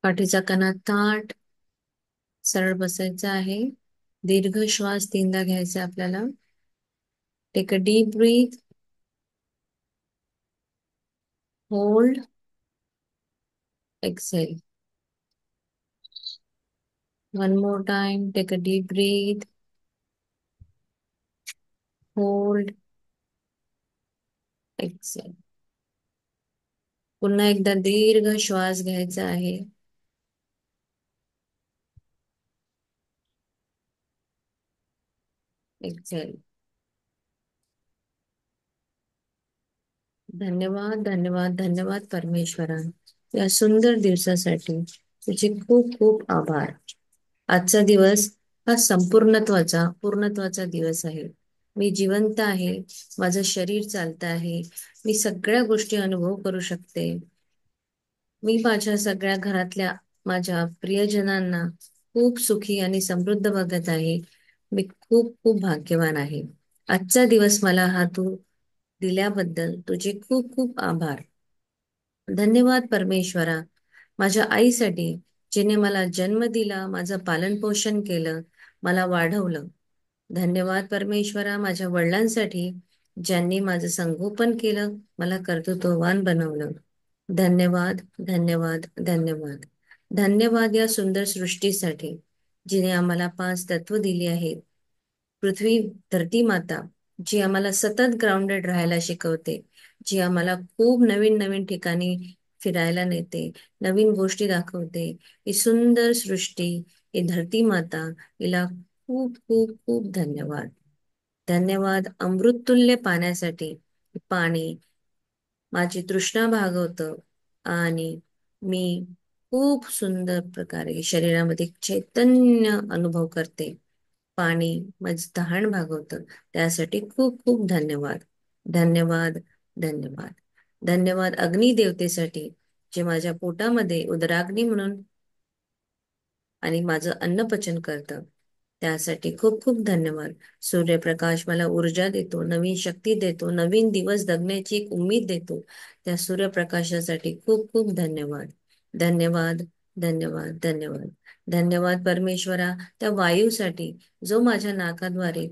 पाठीचा कणा ताठ, सरळ बसायचा आहे. दीर्घ श्वास 3दा घ्यायचा आपल्याला. Take a deep breath. Hold. Exhale. One more time. Take a deep breath. Hold. Exhale. पुन्हा एकदा दीर्घ श्वास घ्यायचा आहे. एक्सेल. धन्यवाद, धन्यवाद, धन्यवाद परमेश्वरा, या सुंदर दिवसासाठी तुझे खूप खूप आभार. आजचा दिवस हा संपूर्णत्वाचा पूर्णत्वाचा दिवस आहे. मी जिवंत आहे. माझं शरीर चालतं आहे. मी सगळ्या गोष्टी अनुभव करू शकते. मी माझ्या सगळ्या घरातल्या माझ्या प्रियजनांना खूप सुखी आणि समृद्ध बघत आहे. मी खूप खूप भाग्यवान आहे. आजचा दिवस मला हा तू दिल्याबद्दल तुझे खूप खूप आभार. धन्यवाद परमेश्वरा, माझ्या आईसाठी, जिने मला जन्म दिला, माझं पालनपोषण केलं, मला वाढवलं. धन्यवाद परमेश्वरा, माझ्या वडिलांसाठी, ज्यांनी माझं संगोपन केलं, मला कर्तृत्ववान बनवलं. धन्यवाद, धन्यवाद, धन्यवाद. धन्यवाद या सुंदर सृष्टीसाठी, जिने आम्हाला 5 तत्व दिली आहेत. पृथ्वी, धरती माता, जी आम्हाला सतत ग्राउंडेड राहायला शिकवते, जी आम्हाला खूप नवीन नवीन ठिकाणी फिरायला नेते, नवीन गोष्टी दाखवते. ही सुंदर सृष्टी, ही धरती माता, हिला खूप खूप खूप धन्यवाद. धन्यवाद अमृततुल्य पाण्यासाठी. पाणी माझी तृष्णा भागवतं आणि मी खूप सुंदर प्रकारे शरीरामध्ये चैतन्य अनुभव करते. पाणी माझं तहान भागवतं, त्यासाठी खूप खूप धन्यवाद. धन्यवाद, धन्यवाद. धन्यवाद अग्निदेवतेसाठी, जे माझ्या पोटामध्ये उदराग्नी म्हणून आणि माझं अन्न पचन करतं, त्यासाठी खूप खूप धन्यवाद. सूर्यप्रकाश मला ऊर्जा देतो, नवीन शक्ती देतो, नवीन दिवस जगण्याची एक उम्मीद देतो. त्या सूर्यप्रकाशासाठी खूप खूप धन्यवाद. धन्यवाद, धन्यवाद, धन्यवाद. धन्यवाद परमेश्वरा, त्या वायूसाठी, जो माझ्या नाकाद्वारे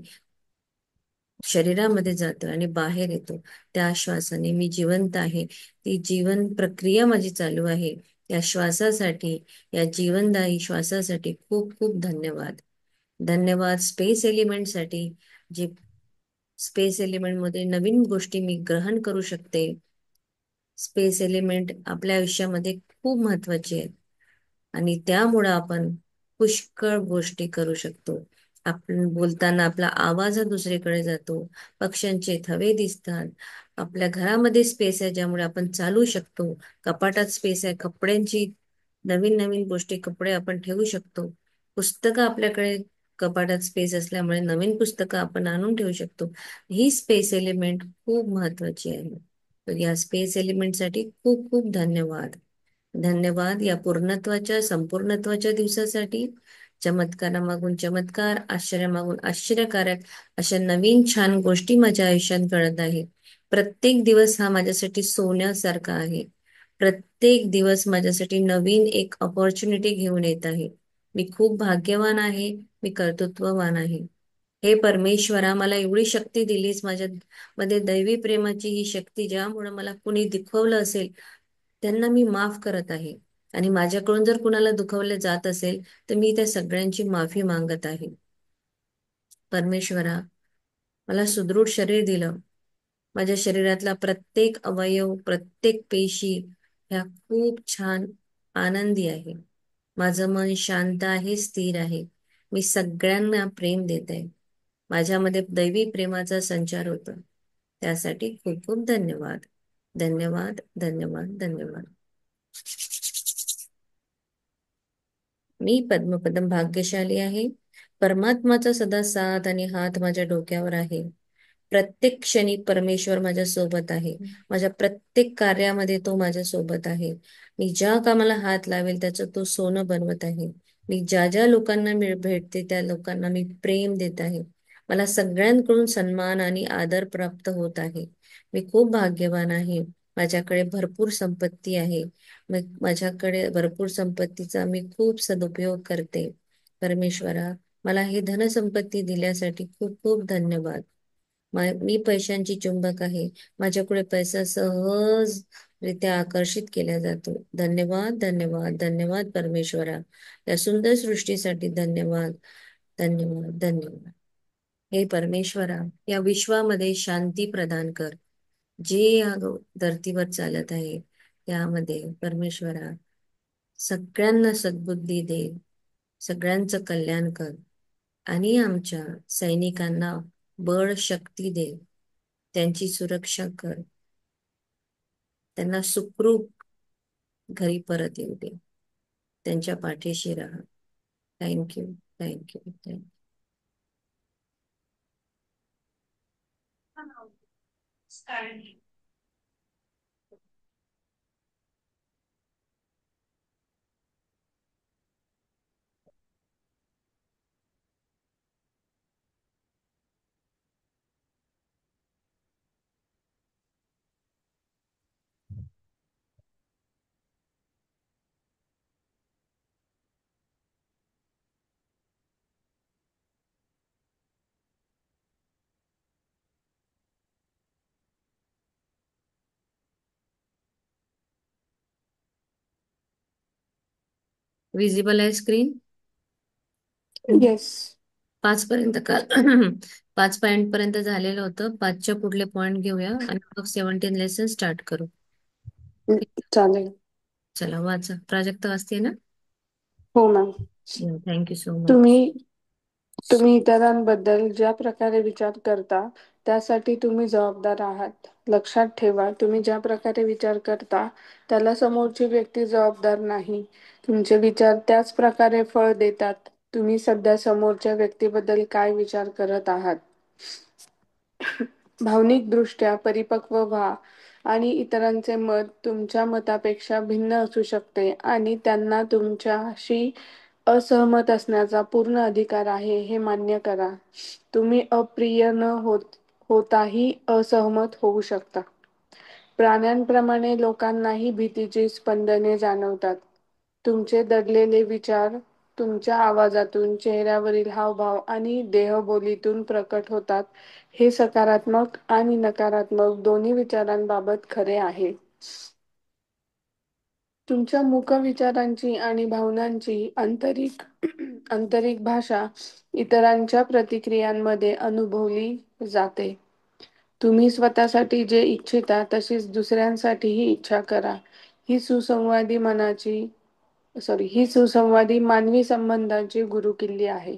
शरीरामध्ये जातो आणि बाहेर येतो. त्या श्वासाने मी जिवंत आहे. ती जीवन प्रक्रिया माझी चालू आहे. या श्वासासाठी, या जीवनदायी श्वासासाठी खूप खूप धन्यवाद. धन्यवाद स्पेस एलिमेंटसाठी, जे स्पेस एलिमेंटमध्ये नवीन गोष्टी मी ग्रहण करू शकते. स्पेस एलिमेंट आपल्या आयुष्यामध्ये खूप महत्वाची आहे आणि त्यामुळं आपण पुष्कळ गोष्टी करू शकतो. आपण बोलताना आपला आवाज हा दुसरीकडे जातो. पक्ष्यांचे थवे दिसतात. आपल्या घरामध्ये स्पेस आहे, ज्यामुळे आपण चालू शकतो. कपाटात स्पेस आहे, कपड्यांची नवीन नवीन गोष्टी, कपडे आपण ठेवू शकतो. पुस्तकं आपल्याकडे कपाटात स्पेस असल्यामुळे नवीन पुस्तकं आपण आणून ठेवू शकतो. ही स्पेस एलिमेंट खूप महत्वाची आहे. तर या स्पेस एलिमेंटसाठी खूप खूप धन्यवाद. धन्यवाद या पूर्णत्वाच्या संपूर्णत्वाच्या दिवसासाठी. चमत्कारामागून चमत्कार, आश्चर्यामागून आश्चर्यकारक अशा नवीन छान गोष्टी माझ्या आयुष्यात घडत आहे. प्रत्येक दिवस हा माझ्यासाठी सोन्यासारखा आहे. प्रत्येक दिवस माझ्यासाठी नवीन एक अपॉर्च्युनिटी घेऊन येत आहे. मी खूप भाग्यवान आहे. मी कर्तृत्ववान आहे. हे परमेश्वरा, मला एवढी शक्ती दिलीस, माझ्या मध्ये दैवी प्रेमाची ही शक्ती, ज्यामुळे मला कुणी दुखवलं असेल त्यांना मी माफ करत आहे. आणि माझ्याकडून जर कुणाला दुखवले जात असेल, तर मी त्या सगळ्यांची माफी मागत आहे. परमेश्वरा, मला सुदृढ शरीर दिलं. माझ्या शरीरातला प्रत्येक अवयव, प्रत्येक पेशी ह्या खूप छान आनंदी आहे. माझं मन शांत आहे, स्थिर आहे. मी सगळ्यांना प्रेम देत आहे. माझ्यामध्ये दैवी प्रेमाचा संचार होतो. त्यासाठी खूप खूप धन्यवाद. धन्यवाद, धन्यवाद, धन्यवाद. मी पद्मपदम भाग्यशाली आहे. परमात्माचा सदा साथ आणि हात माझ्या डोक्यावर आहे. प्रत्येक क्षणी परमेश्वर माझ्या सोबत आहे. माझ्या प्रत्येक कार्यामध्ये तो माझ्या सोबत आहे. मी ज्या कामाला हात लावेल त्याचं तो सोनं बनवत आहे. मी ज्या ज्या लोकांना भेटते त्या लोकांना मी प्रेम देत आहे. मला सगळ्यांकडून सन्मान आणि आदर प्राप्त होत आहे. मी खूप भाग्यवान आहे. माझ्याकडे भरपूर संपत्ती आहे. मग माझ्याकडे भरपूर संपत्तीचा मी खूप सदुपयोग करते. परमेश्वरा, मला ही धनसंपत्ती दिल्यासाठी खूप खूप धन्यवाद. मी पैशांची चुंबक आहे. माझ्याकडे पैसा सहजरित्या आकर्षित केला जातो. धन्यवाद, धन्यवाद, धन्यवाद परमेश्वरा. या सुंदर सृष्टीसाठी धन्यवाद, धन्यवाद, धन्यवाद. हे परमेश्वरा, या विश्वामध्ये शांती प्रदान कर. जे या धर्तीवर चालत आहे त्यामध्ये परमेश्वरा सगळ्यांना सद्बुद्धी दे, सगळ्यांचं कल्याण कर आणि आमच्या सैनिकांना बळ शक्ती दे, त्यांची सुरक्षा कर, त्यांना सुखरूप घरी परत येऊ दे, त्यांच्या पाठीशी राहा. Thank you, thank you, thank you. विजिबल आहे स्क्रीन? येस. 5 पर्यंत का? 5 पॉइंट पर्यंत झालेलं होतं. 5च्या पुढले पॉइंट घेऊया आणि मग 17 लेसन स्टार्ट करू. चालेल. चला वाचा. प्राजक्ता वाचते ना? हो मॅम. Thank you so much. तुम्ही तुम्ही इतरांबद्दल ज्या प्रकारे विचार करता त्यासाठी तुम्ही जबाबदार आहात. लक्षात ठेवा, तुम्ही ज्या प्रकारे विचार करता त्याला समोरची व्यक्ती जबाबदार नाही. तुमचे विचार त्याच प्रकारे फळ देतात. तुम्ही सध्या समोरच्या व्यक्तीबद्दल काय विचार करत आहात. भावनिकदृष्ट्या परिपक्व व्हा आणि इतरांचे मत तुमच्या मतापेक्षा भिन्न असू शकते आणि त्यांना तुमच्याशी असहमत असण्याचा पूर्ण अधिकार आहे हे मान्य करा. तुम्ही अप्रिय न होताही असहमत होऊ शकता. प्राण्यांप्रमाणे लोकांनाही भीतीची स्पंदने जाणवतात. तुमचे दडलेले विचार तुमच्या आवाजातून, चेहऱ्यावरील हावभाव आणि देहबोलीतून प्रकट होतात. हे सकारात्मक आणि नकारात्मक दोन्ही विचारांबाबत खरे आहे. तुमच्या मूक विचारांची आणि भावनांची आंतरिक भाषा इतरांच्या प्रतिक्रियांमध्ये अनुभवली जाते. तुम्ही स्वतःसाठी जे इच्छिता तशीच दुसऱ्यांसाठीही इच्छा करा. ही सुसंवादी ही सुसंवादी मानवी संबंधांची गुरुकिल्ली आहे.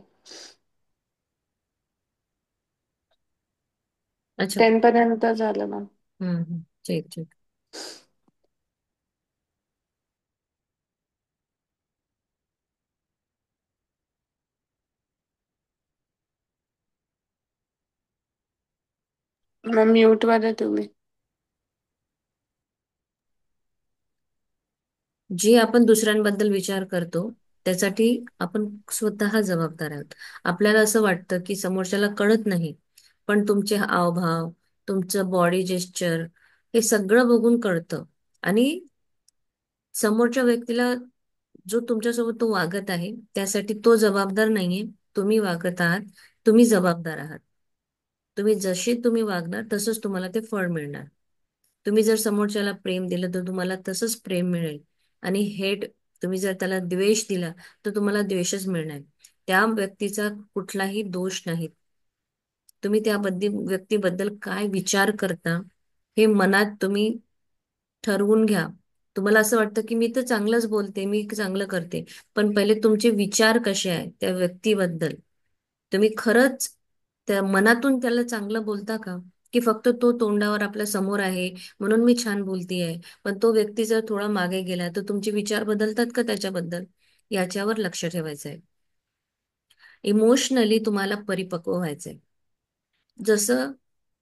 अच्छा. 10 पर्यंत झालं मॅम. ठीक ठीक. मॅम म्यूट वर आहे तुम्ही. जे आपण दुसऱ्यांबद्दल विचार करतो त्यासाठी आपण स्वतः जबाबदार आहोत. आपल्याला असं वाटतं की समोरच्याला कळत नाही, पण तुमचे हावभाव, तुमचं बॉडी जेस्चर हे सगळं बघून कळतं. आणि समोरच्या व्यक्तीला जो तुमच्यासोबत तो वागत आहे त्यासाठी तो जबाबदार नाहीये, तुम्ही वागत आहात. तुम्ही जबाबदार आहात. तुम्ही जसे तुम्ही वागणार तसंच तुम्हाला ते फळ मिळणार. तुम्ही जर समोरच्याला प्रेम दिलं तर तुम्हाला तसंच प्रेम मिळेल. आणि हेट, तुम्ही जर त्याला द्वेष दिला तर तुम्हाला द्वेषच मिळणार. त्या व्यक्तीचा कुठलाही दोष नाही. तुम्ही त्याबद्दल व्यक्तीबद्दल काय विचार करता हे मनात तुम्ही ठरवून घ्या. तुम्हाला असं वाटतं की मी तर चांगलंच बोलते, मी चांगलं करते, पण पहिले तुमचे विचार कसे आहेत त्या व्यक्तीबद्दल? तुम्ही खरंच त्या मनातून त्याला चांगलं बोलता का? की फक्त तो तोंडावर आपल्या समोर आहे म्हणून मी छान बोलतीये, पण तो व्यक्ती जर थोडा मागे गेला तर तुमचे विचार बदलतात का त्याच्याबद्दल? याच्यावर लक्ष ठेवायचंय. इमोशनली तुम्हाला परिपक्व व्हायचंय. जसं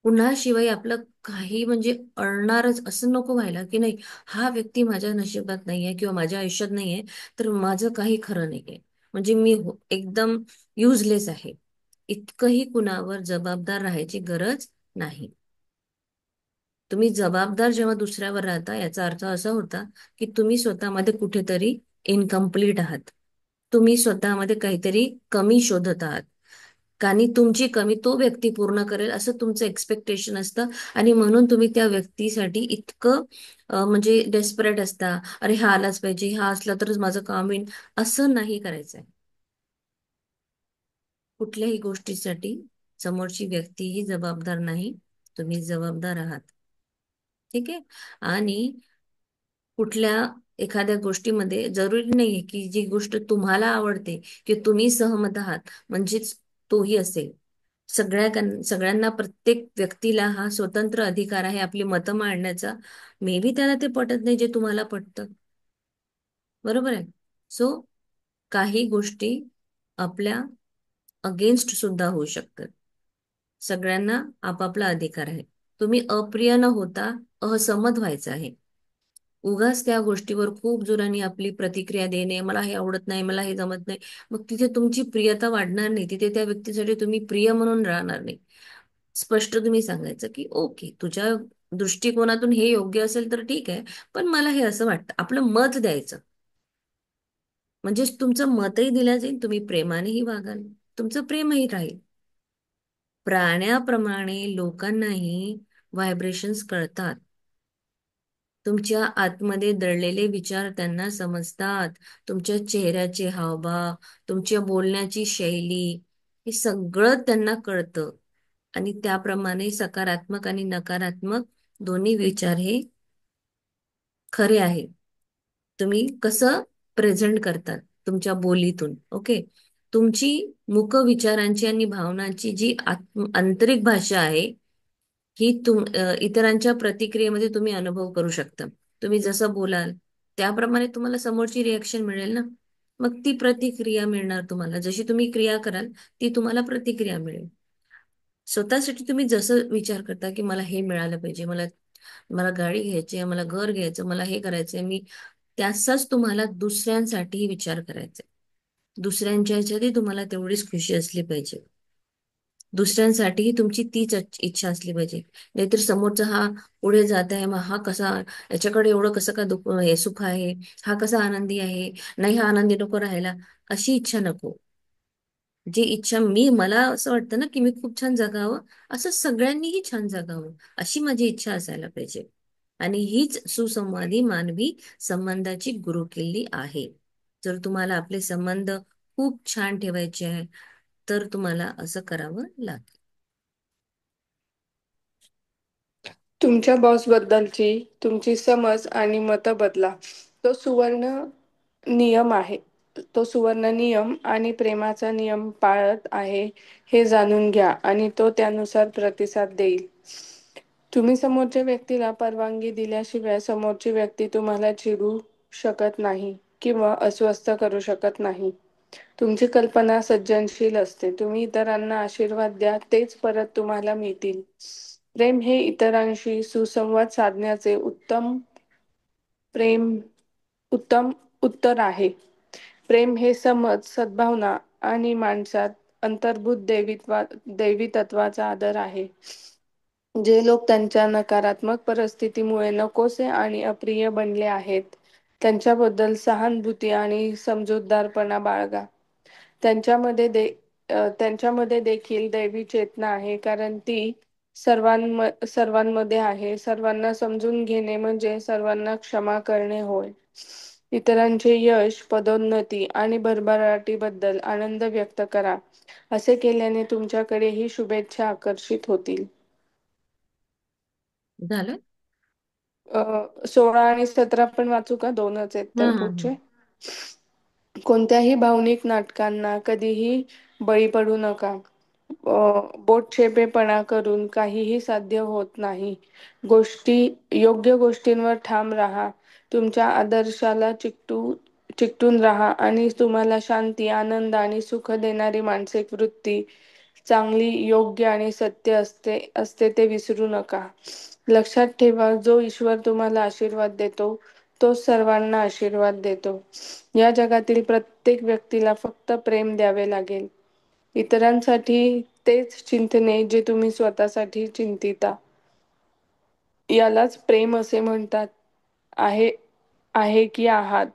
पुन्हा शिवाय आपलं काही म्हणजे अडणारच असं नको व्हायला, की नाही हा व्यक्ती माझ्या नशिबात नाहीये किंवा माझ्या आयुष्यात नाहीये तर माझं काही खरं नाहीये, म्हणजे मी एकदम युजलेस आहे. इतकंही कुणावर जबाबदार राहायची गरज नाही. तुम्ही जबाबदार जेव्हा दुसऱ्यावर राहता याचा अर्थ असा होता की तुम्ही स्वतःमध्ये कुठेतरी इनकम्प्लीट आहात. तुम्ही स्वतःमध्ये काहीतरी कमी शोधत आहात. आणि तुमची कमी तो व्यक्ती पूर्ण करेल असं तुमचं एक्सपेक्टेशन असतं. आणि म्हणून तुम्ही त्या व्यक्तीसाठी इतकं म्हणजे डेस्परेट असता. अरे हा आलाच पाहिजे, हा असला तरच माझं काम होईल. असं नाही करायचंय. कुठल्याही गोष्टीसाठी समोरची व्यक्ती ही जबाबदार नाही, तुम्ही जबाबदार आहात. ठीक आहे. आणि कुठल्या एखाद्या गोष्टीमध्ये जरुरी नाहीये की जी गोष्ट तुम्हाला आवडते की तुम्ही सहमत आहात म्हणजेच तोही असेल. सगळ्यांना, प्रत्येक व्यक्तीला हा स्वतंत्र अधिकार आहे आपली मतं मांडण्याचा. मे बी त्याला ते पटत नाही जे तुम्हाला पटतं. बरोबर आहे. सो काही गोष्टी आपल्या अगेन्स्ट सुद्धा होऊ शकतात. सगळ्यांना आपापला अधिकार आहे. तुम्ही अप्रिय न होता असहमत व्हायचं आहे. उगाच त्या गोष्टीवर खूप जोराने आपली प्रतिक्रिया देणे, मला हे आवडत नाही, मला हे जमत नाही, मग तिथे तुमची प्रियता वाढणार नाही. तिथे त्या व्यक्तीसाठी तुम्ही प्रिय म्हणून राहणार नाही. स्पष्ट तुम्ही सांगायचं की ओके, तुझ्या दृष्टिकोनातून हे योग्य असेल तर ठीक आहे, पण मला हे असं वाटतं. आपलं मत द्यायचं. म्हणजे तुमचं मतही दिलं जाईल, तुम्ही प्रेमानेही वागाल, तुमचं प्रेमही राहील. प्राण्याप्रमाणे लोकांनाही व्हायब्रेशन्स कळतात. तुमच्या आतमध्ये दडलेले विचार त्यांना समजतात. तुमच्या चेहऱ्याचे हावभाव, तुमच्या बोलण्याची शैली, हे सगळं त्यांना कळतं. आणि त्याप्रमाणे सकारात्मक आणि नकारात्मक दोन्ही विचार हे खरे आहे. तुम्ही कसं प्रेझेंट करतात तुमच्या बोलीतून. ओके. तुमची मुख विचारांची आणि भावनांची जी आंतरिक भाषा आहे ही इतरांच्या प्रतिक्रियेमध्ये तुम्ही अनुभव करू शकता. तुम्ही जसं बोलाल त्याप्रमाणे तुम्हाला समोरची रिएक्शन मिळेल ना. मग ती प्रतिक्रिया मिळणार तुम्हाला. जशी तुम्ही क्रिया कराल ती तुम्हाला प्रतिक्रिया मिळेल. स्वतःसाठी तुम्ही जसं विचार करता की मला हे मिळालं पाहिजे, मला मला गाडी घ्यायची आहे, मला घर घ्यायचं, मला हे करायचंय, मी त्याचाच तुम्हाला दुसऱ्यांसाठीही विचार करायचा आहे. दुसऱ्यांच्या ह्याच्यातही तुम्हाला तेवढीच खुशी असली पाहिजे. दुसऱ्यांसाठीही तुमची तीच इच्छा असली पाहिजे. नाहीतर समोरचा हा पुढे जात आहे, मग हा कसा, याच्याकडे एवढं कसं का दुःख हे सुख आहे, हा कसा आनंदी आहे, नाही हा आनंदी नको राहायला, अशी इच्छा नको. जी इच्छा मला असं वाटतं ना की मी खूप छान जगावं, असं सगळ्यांनीही छान जगावं, अशी माझी इच्छा असायला पाहिजे. आणि हीच सुसंवादी मानवी संबंधाची गुरुकिल्ली आहे. जर तुम्हाला आपले संबंध खूप छान ठेवायचे आहे तर तुम्हाला असं करावं लागेल. तुमच्या बॉसबद्दलची तुमची समज आणि मतं बदला. तो सुवर्ण नियम आहे. तो सुवर्ण नियम आणि प्रेमाचा नियम पाळत आहे हे जाणून घ्या आणि तो त्यानुसार प्रतिसाद देईल. तुम्ही समोरच्या व्यक्तीला परवानगी दिल्याशिवाय समोरची व्यक्ती तुम्हाला चिडू शकत नाही किंवा अस्वस्थ करू शकत नाही. तुमची कल्पना सर्जनशील असते. तुम्ही इतरांना आशीर्वाद द्या, तेच परत तुम्हाला मिळतील. प्रेम हे इतरांशी सुसंवाद साधण्याचे प्रेम उत्तम उत्तर आहे. प्रेम हे समज, सद्भावना आणि माणसात अंतर्भूत दैवी तत्वाचा आदर आहे. जे लोक त्यांच्या नकारात्मक परिस्थितीमुळे नकोसे आणि अप्रिय बनले आहेत, त्यांच्याबद्दल सहानुभूती आणि समजूतदारपणा बाळगा. त्यांच्यामध्ये दे त्यांच्यामध्ये देखील दैवी चेतना आहे, कारण ती सर्वांमध्ये आहे. सर्वांना समजून घेणे म्हणजे सर्वांना क्षमा करणे होय. इतरांचे यश, पदोन्नती आणि भरभराटीबद्दल आनंद व्यक्त करा. असे केल्याने तुमच्याकडेही शुभेच्छा आकर्षित होतील. झालं. 16 आणि 17 पण वाचू का? दोनच आहेत तर हम्म हम्म पुढचे. कोणत्याही भावनिक नाटकांना कधीही बळी पडू नका. बोटचेपेपणा करून काहीही साध्य होत नाही. योग्य गोष्टींवर ठाम राहा. तुमच्या आदर्शाला चिकटून राहा आणि तुम्हाला शांती, आनंद आणि सुख देणारी मानसिक वृत्ती, चांगली, योग्य आणि सत्य असते ते विसरू नका. लक्षात ठेवा, जो ईश्वर तुम्हाला आशीर्वाद देतो, तो सर्वांना आशीर्वाद देतो. या जगातील प्रत्येक व्यक्तीला फक्त प्रेम द्यावे लागेल. इतरांसाठी तेच चिंतणे जे तुम्ही स्वतःसाठी चिंतिता. यालाच प्रेम असे म्हणतात. आहे आहे की आहात.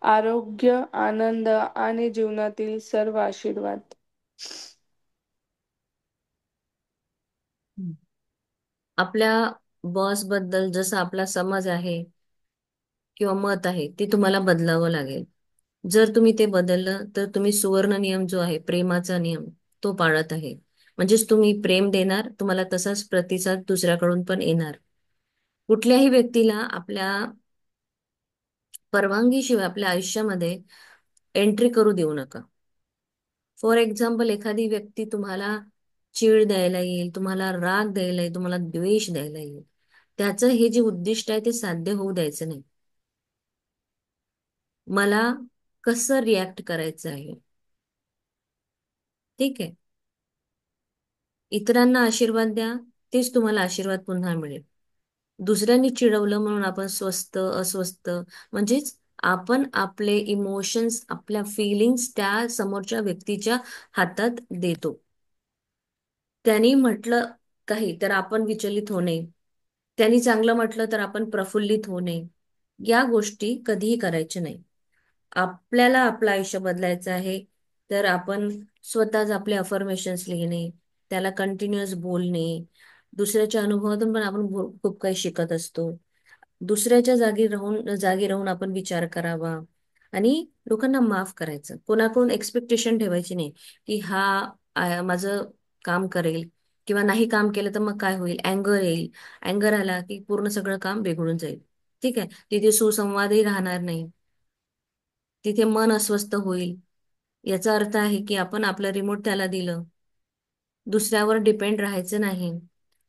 आरोग्य, आनंद आणि जीवनातील सर्व आशीर्वाद. हं. आपल्या बॉस बद्दल जसा आपला समज आहे किंवा मत आहे ते तुम्हाला बदलावं लागेल. जर तुम्ही ते बदललं तर तुम्ही सुवर्ण नियम जो आहे प्रेमाचा नियम तो पाळत आहे. म्हणजेच तुम्ही प्रेम देणार, तुम्हाला तसाच प्रतिसाद दुसऱ्याकडून पण येणार. कुठल्याही व्यक्तीला आपल्या परवानगीशिवाय आपल्या आयुष्यामध्ये एंट्री करू देऊ नका. फॉर एक्झाम्पल, एखादी व्यक्ती तुम्हाला चीड द्यायला येईल, तुम्हाला राग द्यायला येईल, तुम्हाला द्वेष द्यायला येईल. त्याचं हे जे उद्दिष्ट आहे ते साध्य होऊ द्यायचं नाही. मला कसं रिॲक्ट करायचं आहे, ठीक आहे. इतरांना आशीर्वाद द्या, तेच तुम्हाला आशीर्वाद पुन्हा मिळेल. दुसऱ्यांनी चिडवलं म्हणून आपण स्वस्थ अस्वस्थ, म्हणजेच आपण आपले इमोशन्स, आपल्या फिलिंग्स त्या समोरच्या व्यक्तीच्या हातात देतो. त्यांनी म्हटलं काही तर आपण विचलित होणे, त्यांनी चांगलं म्हटलं तर आपण प्रफुल्लित होणे, या गोष्टी कधीही करायच्या नाही. आपल्याला आपलं आयुष्य बदलायचं आहे तर आपण स्वतःच आपले अफर्मेशन्स लिहिणे, त्याला कंटिन्युअस बोलणे, दुसऱ्याच्या अनुभवातून पण आपण खूप काही शिकत असतो. दुसऱ्याच्या जागी राहून आपण विचार करावा आणि लोकांना माफ करायचं. कोणाकडून एक्सपेक्टेशन ठेवायची नाही की हा माझं काम करेल, किंवा नाही काम केलं तर मग काय होईल, अँगर येईल. अँगर आला की पूर्ण सगळं काम बिघडून जाईल. ठीक आहे, तिथे सुसंवादही राहणार नाही, तिथे मन अस्वस्थ होईल. याचा अर्थ आहे की आपण आपलं रिमोट त्याला दिलं. दुसऱ्यावर डिपेंड राहायचं नाही.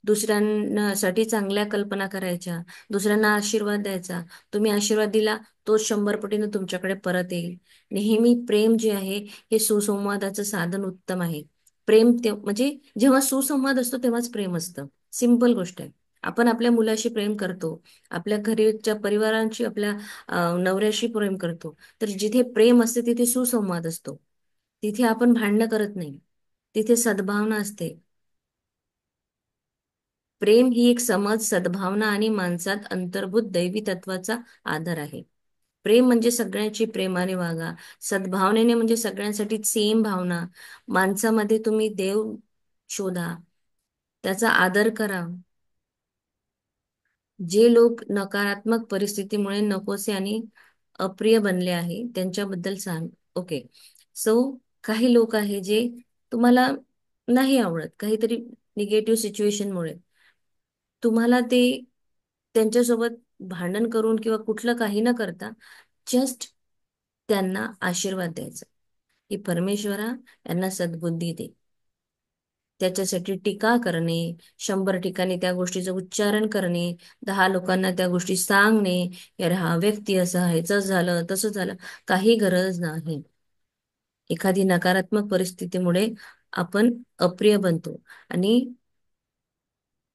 दुसऱ्यांसाठी चांगल्या कल्पना करायच्या, दुसऱ्यांना आशीर्वाद द्यायचा. तुम्ही आशीर्वाद दिला, तो 100 पटीने तुमच्याकडे परत येईल. नेहमी प्रेम जे आहे हे सुसंवादाचं साधन उत्तम आहे. प्रेम ते म्हणजे जेव्हा सुसंवाद असतो तेव्हाच प्रेम असतं. सिंपल गोष्ट आहे. आपण आपल्या मुलाशी प्रेम करतो, आपल्या घरीच्या परिवारांशी, आपल्या नवऱ्याशी प्रेम करतो. तर जिथे प्रेम असते तिथे सुसंवाद असतो. तिथे आपण भांडणं करत नाही, तिथे सद्भावना असते. प्रेम ही एक समज, सद्भावना आणि माणसात अंतर्भूत दैवी तत्वाचा आधार आहे. प्रेम म्हणजे सगळ्यांची प्रेमाने वागा, सद्भावनेने म्हणजे सगळ्यांसाठी सेम भावना. माणसामध्ये तुम्ही देव शोधा, त्याचा आदर करा. जे लोक नकारात्मक परिस्थितीमुळे नकोसे आणि अप्रिय बनले आहे त्यांच्याबद्दल सांग. ओके, सो काही लोक आहे जे तुम्हाला नाही आवडत, काहीतरी निगेटिव्ह सिच्युएशनमुळे तुम्हाला ते त्यांच्यासोबत भांडण करून किंवा कुठलं काही न करता जस्ट त्यांना आशीर्वाद द्यायचा की परमेश्वरा यांना सद्बुद्धी दे. त्याच्यासाठी टीका करणे, 100 ठिकाणी त्या गोष्टीचं उच्चारण करणे, 10 लोकांना त्या गोष्टी सांगणे, यार हा व्यक्ती असा आहे, तसं झालं तसं झालं, काही गरज नाही. एखादी नकारात्मक परिस्थितीमुळे आपण अप्रिय बनतो आणि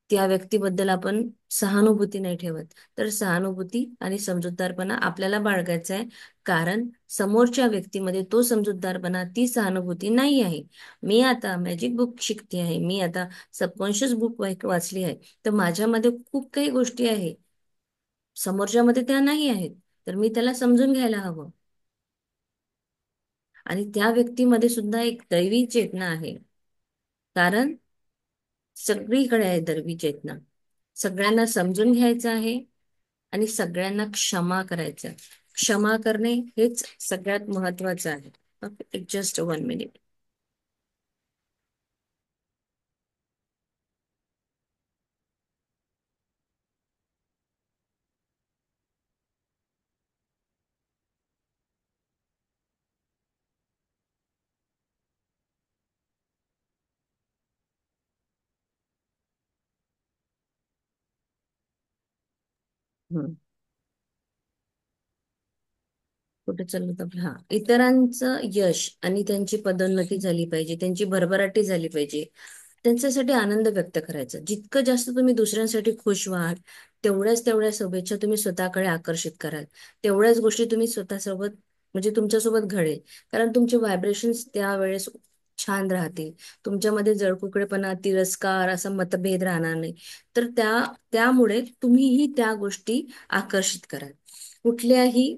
त्या व्यक्तीबद्दल आपण सहानुभूती नाही ठेवत. तर सहानुभूती आणि समजूतदारपणा आपल्याला बाळगायचा आहे, कारण समोरच्या व्यक्तीमध्ये तो समजूतदारपणा, ती सहानुभूती नाही आहे. मी आता मॅजिक बुक शिकते आहे, मी आता सबकॉन्शियस बुक वाचली आहे, तर माझ्यामध्ये खूप काही गोष्टी आहे, समोरच्यामध्ये त्या नाही आहेत. तर मी त्याला समजून घ्यायला हवं. आणि त्या व्यक्तीमध्ये सुद्धा एक दैवी चेतना आहे, कारण सगळीकडे आहे दैवी चेतना. सगळ्यांना समजून घ्यायचं आहे आणि सगळ्यांना क्षमा करायचं आहे. क्षमा करणे हेच सगळ्यात महत्वाचं आहे. Okay, just 1 minute. हम्म. कुठे चाललो होतो आपण? हा, इतरांचं यश आणि त्यांची पदोन्नती झाली पाहिजे, त्यांची भरभराटी झाली पाहिजे, त्यांच्यासाठी आनंद व्यक्त करायचा. जितकं जास्त तुम्ही दुसऱ्यांसाठी खुश व्हाल, तेवढ्या शुभेच्छा तुम्ही स्वतःकडे आकर्षित कराल. तेवढ्याच गोष्टी तुम्ही स्वतःसोबत म्हणजे तुमच्यासोबत घडेल, कारण तुमचे व्हायब्रेशन्स त्यावेळेस छान राहतील. तुमच्यामध्ये जळकुकडेपणा, तिरस्कार, असा मतभेद राहणार नाही. तर त्यामुळे तुम्हीही त्या गोष्टी आकर्षित कराल. कुठल्याही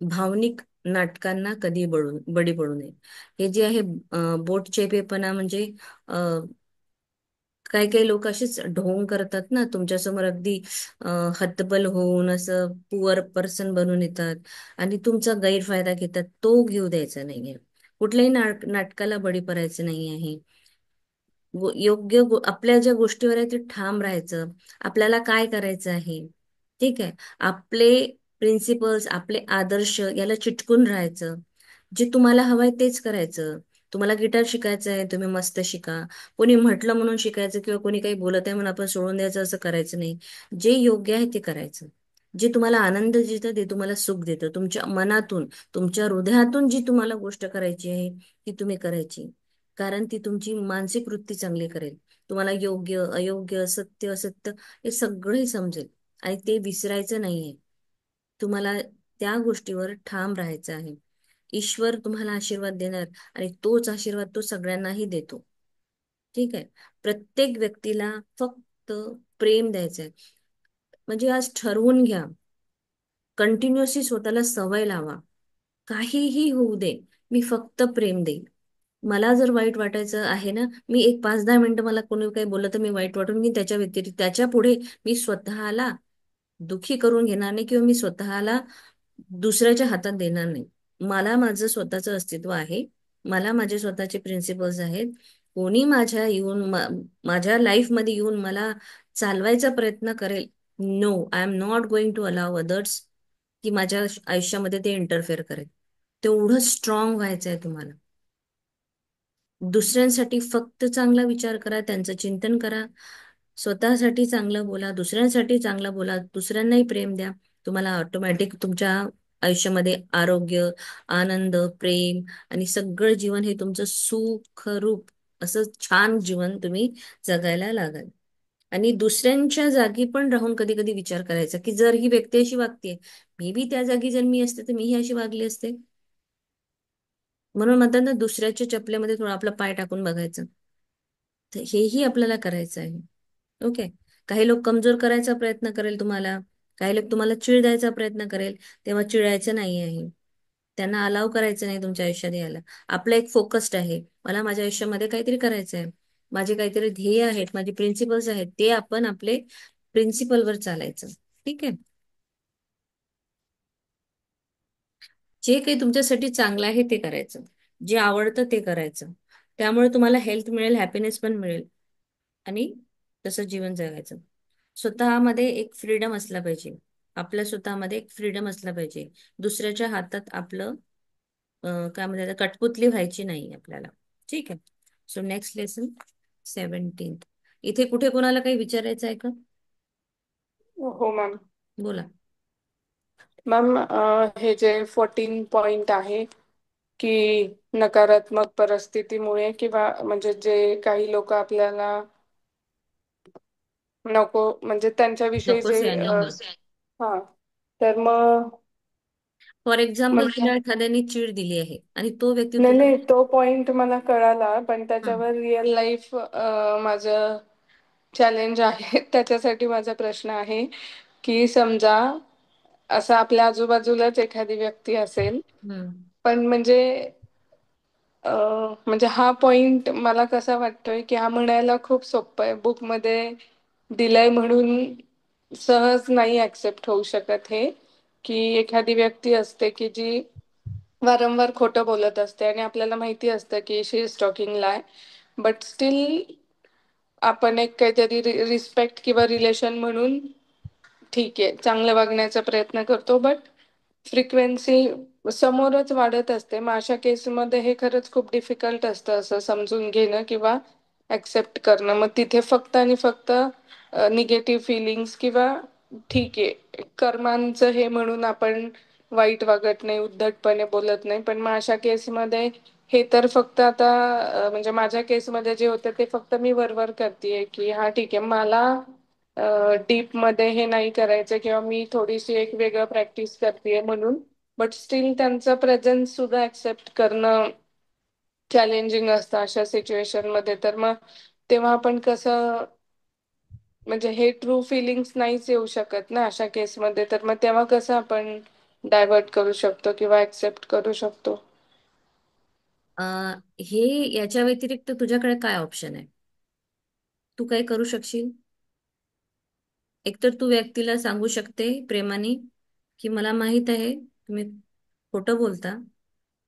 भावनिक नाटकांना कधी बळी पडू नये. हे जे आहे बोट चेपेपणा म्हणजे काही काही लोक असेच ढोंग करतात ना तुमच्यासमोर, अगदी हतबल होऊन असं पुअर पर्सन बनून येतात आणि तुमचा गैरफायदा घेतात. तो घेऊ द्यायचा नाहीये. कुठल्याही नाटकाला बळी पडायचं नाही आहे. आपल्या ज्या गोष्टीवर आहे ते ठाम राहायचं. आपल्याला काय करायचं आहे, ठीक आहे. आपले प्रिन्सिपल्स, आपले आदर्श याला चिटकून राहायचं. जे तुम्हाला हवंय तेच करायचं. तुम्हाला गिटार शिकायचं आहे, तुम्ही मस्त शिका. कोणी म्हटलं म्हणून शिकायचं किंवा कोणी काही बोलत आहे म्हणून आपण सोडून द्यायचं, असं करायचं नाही. जे योग्य आहे ते करायचं. जे तुम्हाला आनंद देतं, ते तुम्हाला सुख देतं, तुमच्या मनातून, तुमच्या हृदयातून जी तुम्हाला गोष्ट करायची आहे ती तुम्ही करायची. कारण ती तुमची मानसिक वृत्ती चांगली करेल. तुम्हाला योग्य अयोग्य, सत्य असत्य हे सगळे समजेल आणि ते विसरायचं नाहीये. तुम्हाला त्या गोष्टीवर ठाम राहायचं आहे. ईश्वर तुम्हाला आशीर्वाद देणार आणि तोच आशीर्वाद तो सगळ्यांनाही देतो. ठीक आहे. प्रत्येक व्यक्तीला फक्त प्रेम द्यायचंय. म्हणजे आज ठरवून घ्या, कंटिन्युअसली स्वतःला सवय लावा. काहीही होऊ दे, मी फक्त प्रेम देईन. मला जर वाईट वाटायचं आहे ना, मी एक 5-10 मिनिटं मला कोणी काही बोललं तर मी वाईट वाटून घेईन. त्याच्या व्यतिरिक्त त्याच्या पुढे मी स्वतःला दुखी करून घेणार नाही किंवा मी स्वतःला दुसऱ्याच्या हातात देणार नाही. मला माझं स्वतःचं अस्तित्व आहे. मला माझे स्वतःचे प्रिन्सिपल्स आहेत. कोणी माझ्या लाईफमध्ये येऊन मला चालवायचा प्रयत्न करेल, no, I am not going to allow others की माझ्या आयुष्यामध्ये ते इंटरफेअर करेल. तेवढं स्ट्रॉंग व्हायचं आहे तुम्हाला. दुसऱ्यांसाठी फक्त चांगला विचार करा, त्यांचं चिंतन करा. स्वतःसाठी चांगलं बोला, दुसऱ्यांसाठी चांगलं बोला, दुसऱ्यांनाही प्रेम द्या. तुम्हाला ऑटोमॅटिक तुमच्या आयुष्यामध्ये आरोग्य, आनंद, प्रेम आणि सगळं जीवन हे तुमचं सुखरूप असं छान जीवन तुम्ही जगायला लागाल. आणि दुसऱ्यांच्या जागी पण राहून कधी कधी विचार करायचा की जर ही व्यक्ती अशी वागते, मी बी त्या जागी जर मी असते तर मीही अशी वागली असते. म्हणून म्हणतात ना, दुसऱ्याच्या चपल्यामध्ये थोडा आपला पाय टाकून बघायचं. तर हेही आपल्याला करायचं आहे. ओके. काही लोक कमजोर करायचा प्रयत्न करेल तुम्हाला, काही लोक तुम्हाला चिड द्यायचा प्रयत्न करेल, तेव्हा चिडायचं नाही आहे. त्यांना अलाव करायचं नाही तुमच्या आयुष्यात यायला. आपलं एक फोकस्ड आहे, मला माझ्या आयुष्यामध्ये काहीतरी करायचं आहे, माझे काहीतरी ध्येय आहेत, माझे प्रिन्सिपल्स आहेत, ते आपण आपले प्रिन्सिपलवर चालायचं. ठीक आहे. जे काही तुमच्यासाठी चांगलं आहे ते करायचं, जे आवडतं ते करायचं. त्यामुळे तुम्हाला हेल्थ मिळेल, हॅपीनेस पण मिळेल आणि तसं जीवन जगायचं. स्वतःमध्ये एक फ्रीडम असला पाहिजे. आपल्या स्वतःमध्ये एक फ्रीडम असला पाहिजे. दुसऱ्याच्या हातात आपलं काय म्हणतात, कठपुतली व्हायची नाही आपल्याला. ठीक आहे. So next lesson 17. इथे कुठे कोणाला काही विचारायचं आहे का? हो मॅम. बोला. मॅम, हे जे 14 पॉइंट आहे की नकारात्मक परिस्थितीमुळे किंवा म्हणजे जे काही लोक आपल्याला नको म्हणजे त्यांच्याविषयी जे नकोच आहे ना. हा, तर मग फॉर एक्झाम्पल, म्हणजे तुला एखाद्याने चीड दिली आहे आणि तो व्यक्ती नाही तुला. नाही, तो पॉइंट मला कळाला, पण हा. त्याच्यावर रिअल लाईफ माझं चॅलेंज आहे. त्याच्यासाठी माझा प्रश्न आहे की समजा असं आपल्या आजूबाजूलाच एखादी व्यक्ती असेल, हम्म. पण म्हणजे हा पॉइंट मला कसा वाटतोय की हा म्हणायला खूप सोपं आहे, बुकमध्ये दिलंय म्हणून सहज नाही ऍक्सेप्ट होऊ शकत हे, की एखादी व्यक्ती असते की जी वारंवार खोटं बोलत असते आणि आपल्याला माहिती असतं की she is talking lie, but still आपण एक काहीतरी रिस्पेक्ट किंवा रिलेशन म्हणून ठीक आहे चांगलं वागण्याचा प्रयत्न करतो, बट फ्रिक्वेन्सी समोरच वाढत असते. मग अशा केसमध्ये हे खरंच खूप डिफिकल्ट असतं असं समजून घेणं किंवा ऍक्सेप्ट करणं. मग तिथे फक्त आणि फक्त निगेटिव्ह फिलिंग्स किंवा ठीक आहे कर्मांचं हे म्हणून आपण वाईट वागत नाही, उद्धटपणे बोलत नाही. पण मग अशा केसमध्ये हे तर फक्त आता म्हणजे माझ्या केसमध्ये जे होतं ते फक्त मी वरवर करतेय की हा ठीक आहे मला डीप मध्ये हे नाही करायचं किंवा मी थोडीशी एक वेगळं प्रॅक्टिस करतेय म्हणून, बट स्टील त्यांचं प्रेझेन्स सुद्धा ऍक्सेप्ट करणं चॅलेंजिंग असतं अशा सिच्युएशन मध्ये, तर मग तेव्हा आपण कसं, म्हणजे हे ट्रू फिलिंग्स नाहीच येऊ शकत ना अशा केसमध्ये, तर मग तेव्हा कसं आपण डायव्हर्ट करू शकतो किंवा ऍक्सेप्ट करू शकतो? अ, हे याच्या व्यतिरिक्त तुझ्याकडे काय ऑप्शन आहे? तू काय करू शकशील? एकतर तू व्यक्तीला सांगू शकते प्रेमाने की मला माहित आहे तुम्ही खोटं बोलता.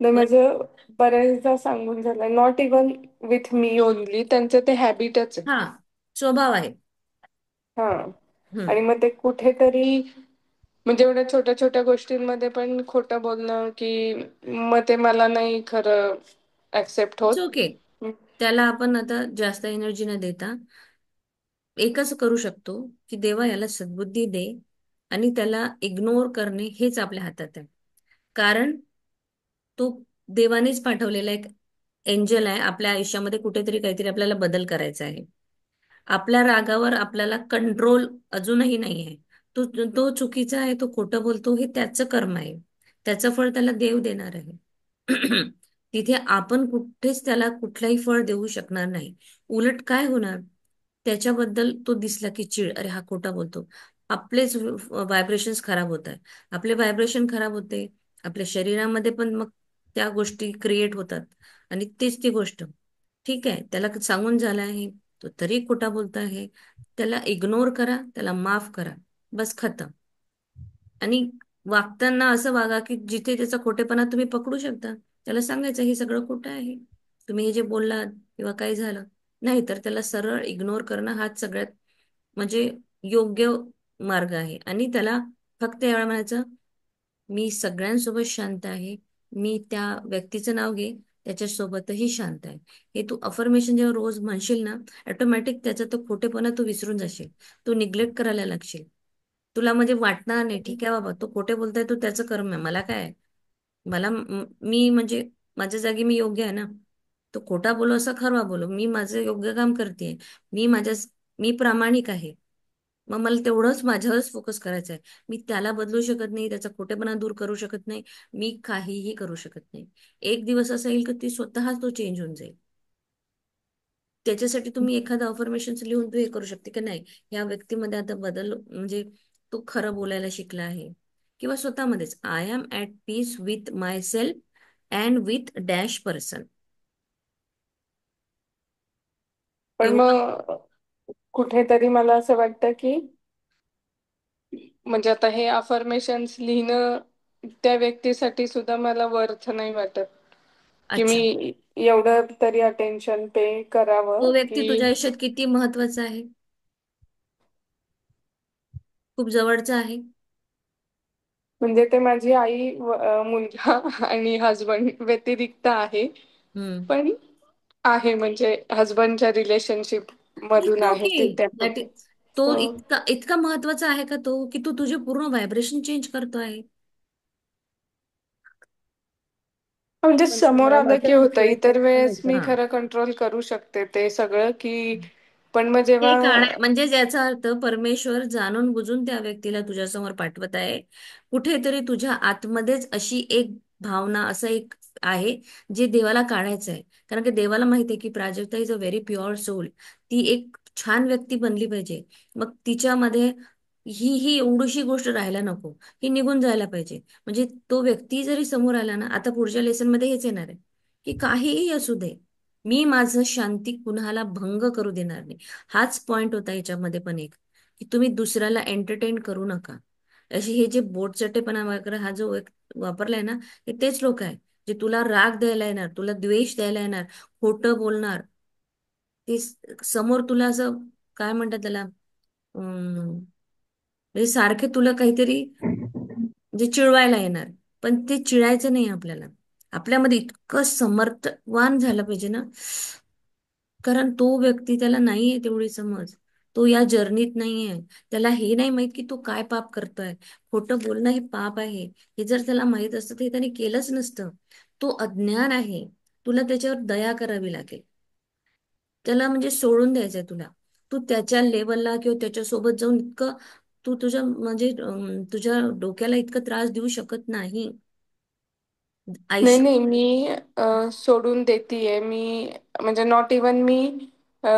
नाही, पण माझं बऱ्याचदा सांगून झालंय, not even with me only, त्यांचं ते हॅबिटच आहे. हा, स्वभाव आहे. हा. हम्म. आणि मग ते कुठेतरी, म्हणजे एवढ्या छोट्या छोट्या गोष्टींमध्ये पण खोटं बोलणं, की मग ते मला नाही खरं ऍक्सेप्ट इट्स होत. ओके. त्याला आपण आता जास्त एनर्जी न देता एकच करू शकतो की देवा याला सद्बुद्धी दे, आणि त्याला इग्नोर करणे हेच आपल्या हातात आहे. कारण तो देवानेच पाठवलेला एक एंजल आहे आपल्या आयुष्यामध्ये. कुठेतरी काहीतरी आपल्याला बदल करायचा आहे. आपल्या रागावर आपल्याला कंट्रोल अजूनही नाही आहे. तो तो चुकीचा आहे, तो खोटं बोलतो, हे त्याचं कर्म आहे. त्याचं फळ त्याला देव देणार आहे. तिथे आपण कुठेच त्याला कुठलाही फळ देऊ शकणार नाही. उलट काय होणार, त्याच्याबद्दल तो दिसला की चिड, अरे हा खोटा बोलतो, आपलेच व्हायब्रेशन्स खराब होत आहे. आपले व्हायब्रेशन खराब होते, आपल्या शरीरामध्ये पण मग त्या गोष्टी क्रिएट होतात. आणि तीच ती गोष्ट, ठीक आहे त्याला सांगून झालं आहे, तो तरी खोटा बोलत आहे, त्याला इग्नोर करा, त्याला माफ करा, बस खतम. आणि वागताना असं वागा की जिथे त्याचा खोटेपणा तुम्ही पकडू शकता, त्याला सांगायचं हे सगळं खोटं आहे, तुम्ही हे जे बोललात किंवा काय झालं. नाही तर त्याला सरळ इग्नोर करणं हाच सगळ्यात म्हणजे योग्य मार्ग आहे. आणि त्याला फक्त एवढं म्हणायचं, मी सगळ्यांसोबत शांत आहे, मी त्या व्यक्तीचं नाव घे, त्याच्यासोबतही शांत आहे. हे तू अफर्मेशन जेव्हा रोज म्हणशील ना, ऑटोमॅटिक त्याचा तो खोटेपणा तू विसरून जाशील. तू निग्लेक्ट करायला लागशील. तुला म्हणजे वाटणार नाही, ठीक आहे बाबा तो खोटे बोलताय, तो त्याचं कर्म आहे, मला काय आहे? मला मी म्हणजे माझ्या जागी मी योग्य आहे ना. तो खोटा बोलो असं खरं बोलो, मी माझं योग्य काम करते. मी माझ्या मी प्रामाणिक आहे. मग मला तेवढंच माझ्यावरच फोकस करायचा आहे. मी त्याला बदलू शकत नाही, त्याचा खोटेपणा दूर करू शकत नाही, मी काहीही करू शकत नाही. एक दिवस असा येईल की ती स्वतःच तो चेंज होऊन जाईल. त्याच्यासाठी तुम्ही एखादं अफर्मेशन लिहून तू हे करू शकते की नाही, या व्यक्तीमध्ये आता बदल म्हणजे तो खरं बोलायला शिकला आहे. किंवा स्वतःमध्येच, I am at peace with myself and with dash person. पण एवढं. मग कुठेतरी मला असं वाटतं की, म्हणजे आता हे अफर्मेशन्स लिहिणं त्या व्यक्तीसाठी सुद्धा मला वर्थ नाही वाटत, की अच्छा, मी एवढं तरी अटेन्शन पे करावं तो व्यक्ती की, तुझ्या आयुष्यात किती महत्वाचा आहे, खूप जवळचा आहे. म्हणजे ते माझी आई, मुलगा आणि हजबंड व्यतिरिक्त आहे. हम्म. पण आहे, म्हणजे हजबंडच्या रिलेशनशिप मधून इट्स आहे ओके. ते दॅट त्यामध्ये. इज, तो सो इतका इतका महत्वाचा आहे का तो, की तू तुझे पूर्ण व्हायब्रेशन चेंज करतो आहे. म्हणजे म्हणजे समोर मला आलं की वाटत होतं, नाहीये इतर वेळेस मी हा. खरं कंट्रोल करू शकते ते सगळं की, पण मग जेव्हा, ते काढ म्हणजे ज्याचा अर्थ परमेश्वर जाणून बुजून त्या व्यक्तीला तुझ्यासमोर पाठवत आहे. कुठेतरी तुझ्या आतमध्येच अशी एक भावना, असं एक आहे जे देवाला काढायचं आहे. कारण की देवाला माहिती आहे की Prajakta is a very pure soul. ती एक छान व्यक्ती बनली पाहिजे. मग तिच्यामध्ये ही एवढीशी गोष्ट राहायला नको, ही निघून जायला पाहिजे. म्हणजे तो व्यक्ती जरी समोर आला ना, आता पुढच्या लेसन मध्ये हेच येणार आहे की काहीही असू दे, मी माझं शांती कुणाला भंग करू देणार नाही. हाच पॉइंट होता याच्यामध्ये पण एक, की तुम्ही दुसऱ्याला एंटरटेन करू नका. अशी हे जे बोटचट्टेपणा वगैरे हा जो एक वापरलाय ना, हे तेच लोक आहे जे तुला राग द्यायला येणार, तुला द्वेष द्यायला येणार, खोटं बोलणार. ते समोर तुला असं काय म्हणतात त्याला, म्हणजे सारखे तुला काहीतरी म्हणजे चिडवायला येणार. पण ते चिडायचं नाही आपल्याला. आपल्यामध्ये इतकं समर्थवान झालं पाहिजे ना, कारण तो व्यक्ती, त्याला नाहीये तेवढी समज, तो या जर्नीत नाहीये. त्याला हे नाही माहित की तो काय पाप करतोय. खोटं बोलणं हे पाप आहे, हे जर त्याला माहित असतं तर हे त्याने केलंच नसतं. तो अज्ञान आहे. तुला त्याच्यावर दया करावी लागेल. त्याला म्हणजे सोडून द्यायचंय तुला. तू त्याच्या लेवलला किंवा त्याच्या सोबत जाऊन इतकं तू तुझ्या म्हणजे तुझ्या डोक्याला इतकं त्रास देऊ शकत नाही. नाही आयुष्य. नाही, मी सोडून देतीये. मी म्हणजे नॉट इवन मी अ,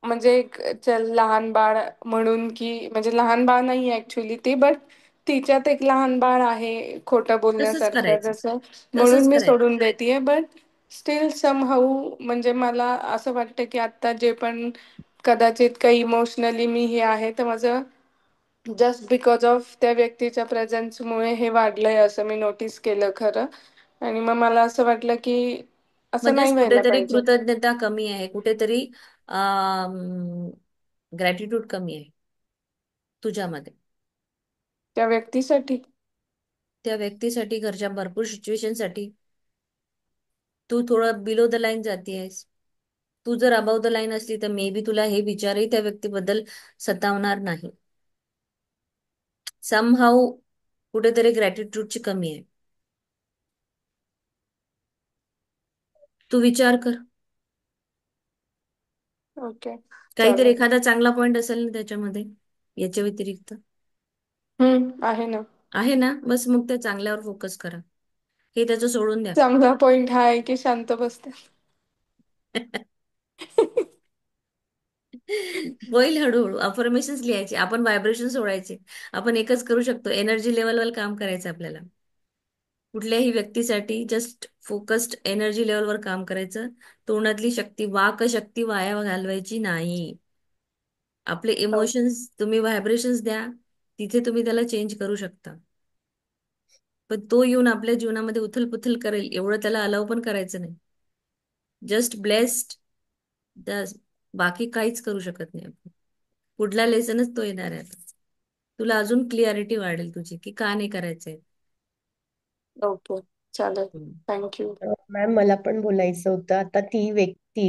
म्हणजे एक चल लहान बाळ म्हणून, की म्हणजे लहान बाळ नाही ऍक्च्युली ती, बट तिच्यात एक लहान बाळ आहे खोटं तसंच बोलण्यासारखं करायचं. जसं, म्हणून तसंच मी करायचं. सोडून देतीये. बट स्टील समहाऊ म्हणजे मला असं वाटतं की आता जे पण कदाचित काही इमोशनली मी हे आहे, तर माझं जस्ट बिकॉज ऑफ त्या व्यक्तीच्या प्रेझेन्समुळे हे वाढलंय असं मी नोटीस केलं खरं. आणि मग मला असं वाटलं की असं नाही म्हणजेच व्हायला कुठेतरी पाहिजे. कृतज्ञता कमी आहे, कुठेतरी ग्रॅटिट्यूड कमी आहे तुझ्यामध्ये. त्या व्यक्तीसाठी. त्या व्यक्तीसाठी, घरच्या भरपूर सिच्युएशन साठी तू थोडं बिलो द लाईन जातीयस. तू जर अबाव द लाईन असली तर मे बी तुला हे विचारही त्या व्यक्तीबद्दल सतावणार नाही. समहाऊ कुठेतरी ग्रॅटिट्यूडची कमी आहे. तू विचार कर. ओके. काहीतरी चालेल. एखादा चांगला पॉइंट असेल ना त्याच्यामध्ये, याच्या व्यतिरिक्त. आहे ना. आहे ना? बस मग त्या चांगल्यावर फोकस करा. हे त्याचं सोडून द्या. चांगला पॉइंट हा आहे की शांत बसते. होईल हळूहळू. अफर्मेशन्स लिहायचे, आपण व्हायब्रेशन सोडायचे. आपण एकच करू शकतो, एनर्जी लेवलवर काम करायचं आपल्याला. कुठल्याही व्यक्तीसाठी जस्ट फोकस्ड एनर्जी लेवलवर काम करायचं. तोंडातली शक्ती, वाक शक्ती वाया घालवायची नाही. आपले हो. इमोशन्स तुम्ही व्हायब्रेशन्स द्या, तिथे तुम्ही त्याला चेंज करू शकता. पण तो येऊन आपल्या जीवनामध्ये उथल-पुथल करेल एवढं त्याला अलाव पण करायचं नाही. जस्ट ब्लेस्ड, बाकी काहीच करू शकत नाही आपण. पुढला लेसनच तो येणार आहे आता. तुला अजून क्लिअरिटी वाढेल तुझी की का नाही करायचंय. ओके. चालेल. हम्म. थँक्यू. मॅम, मला पण बोलायचं होतं. आता ती व्यक्ती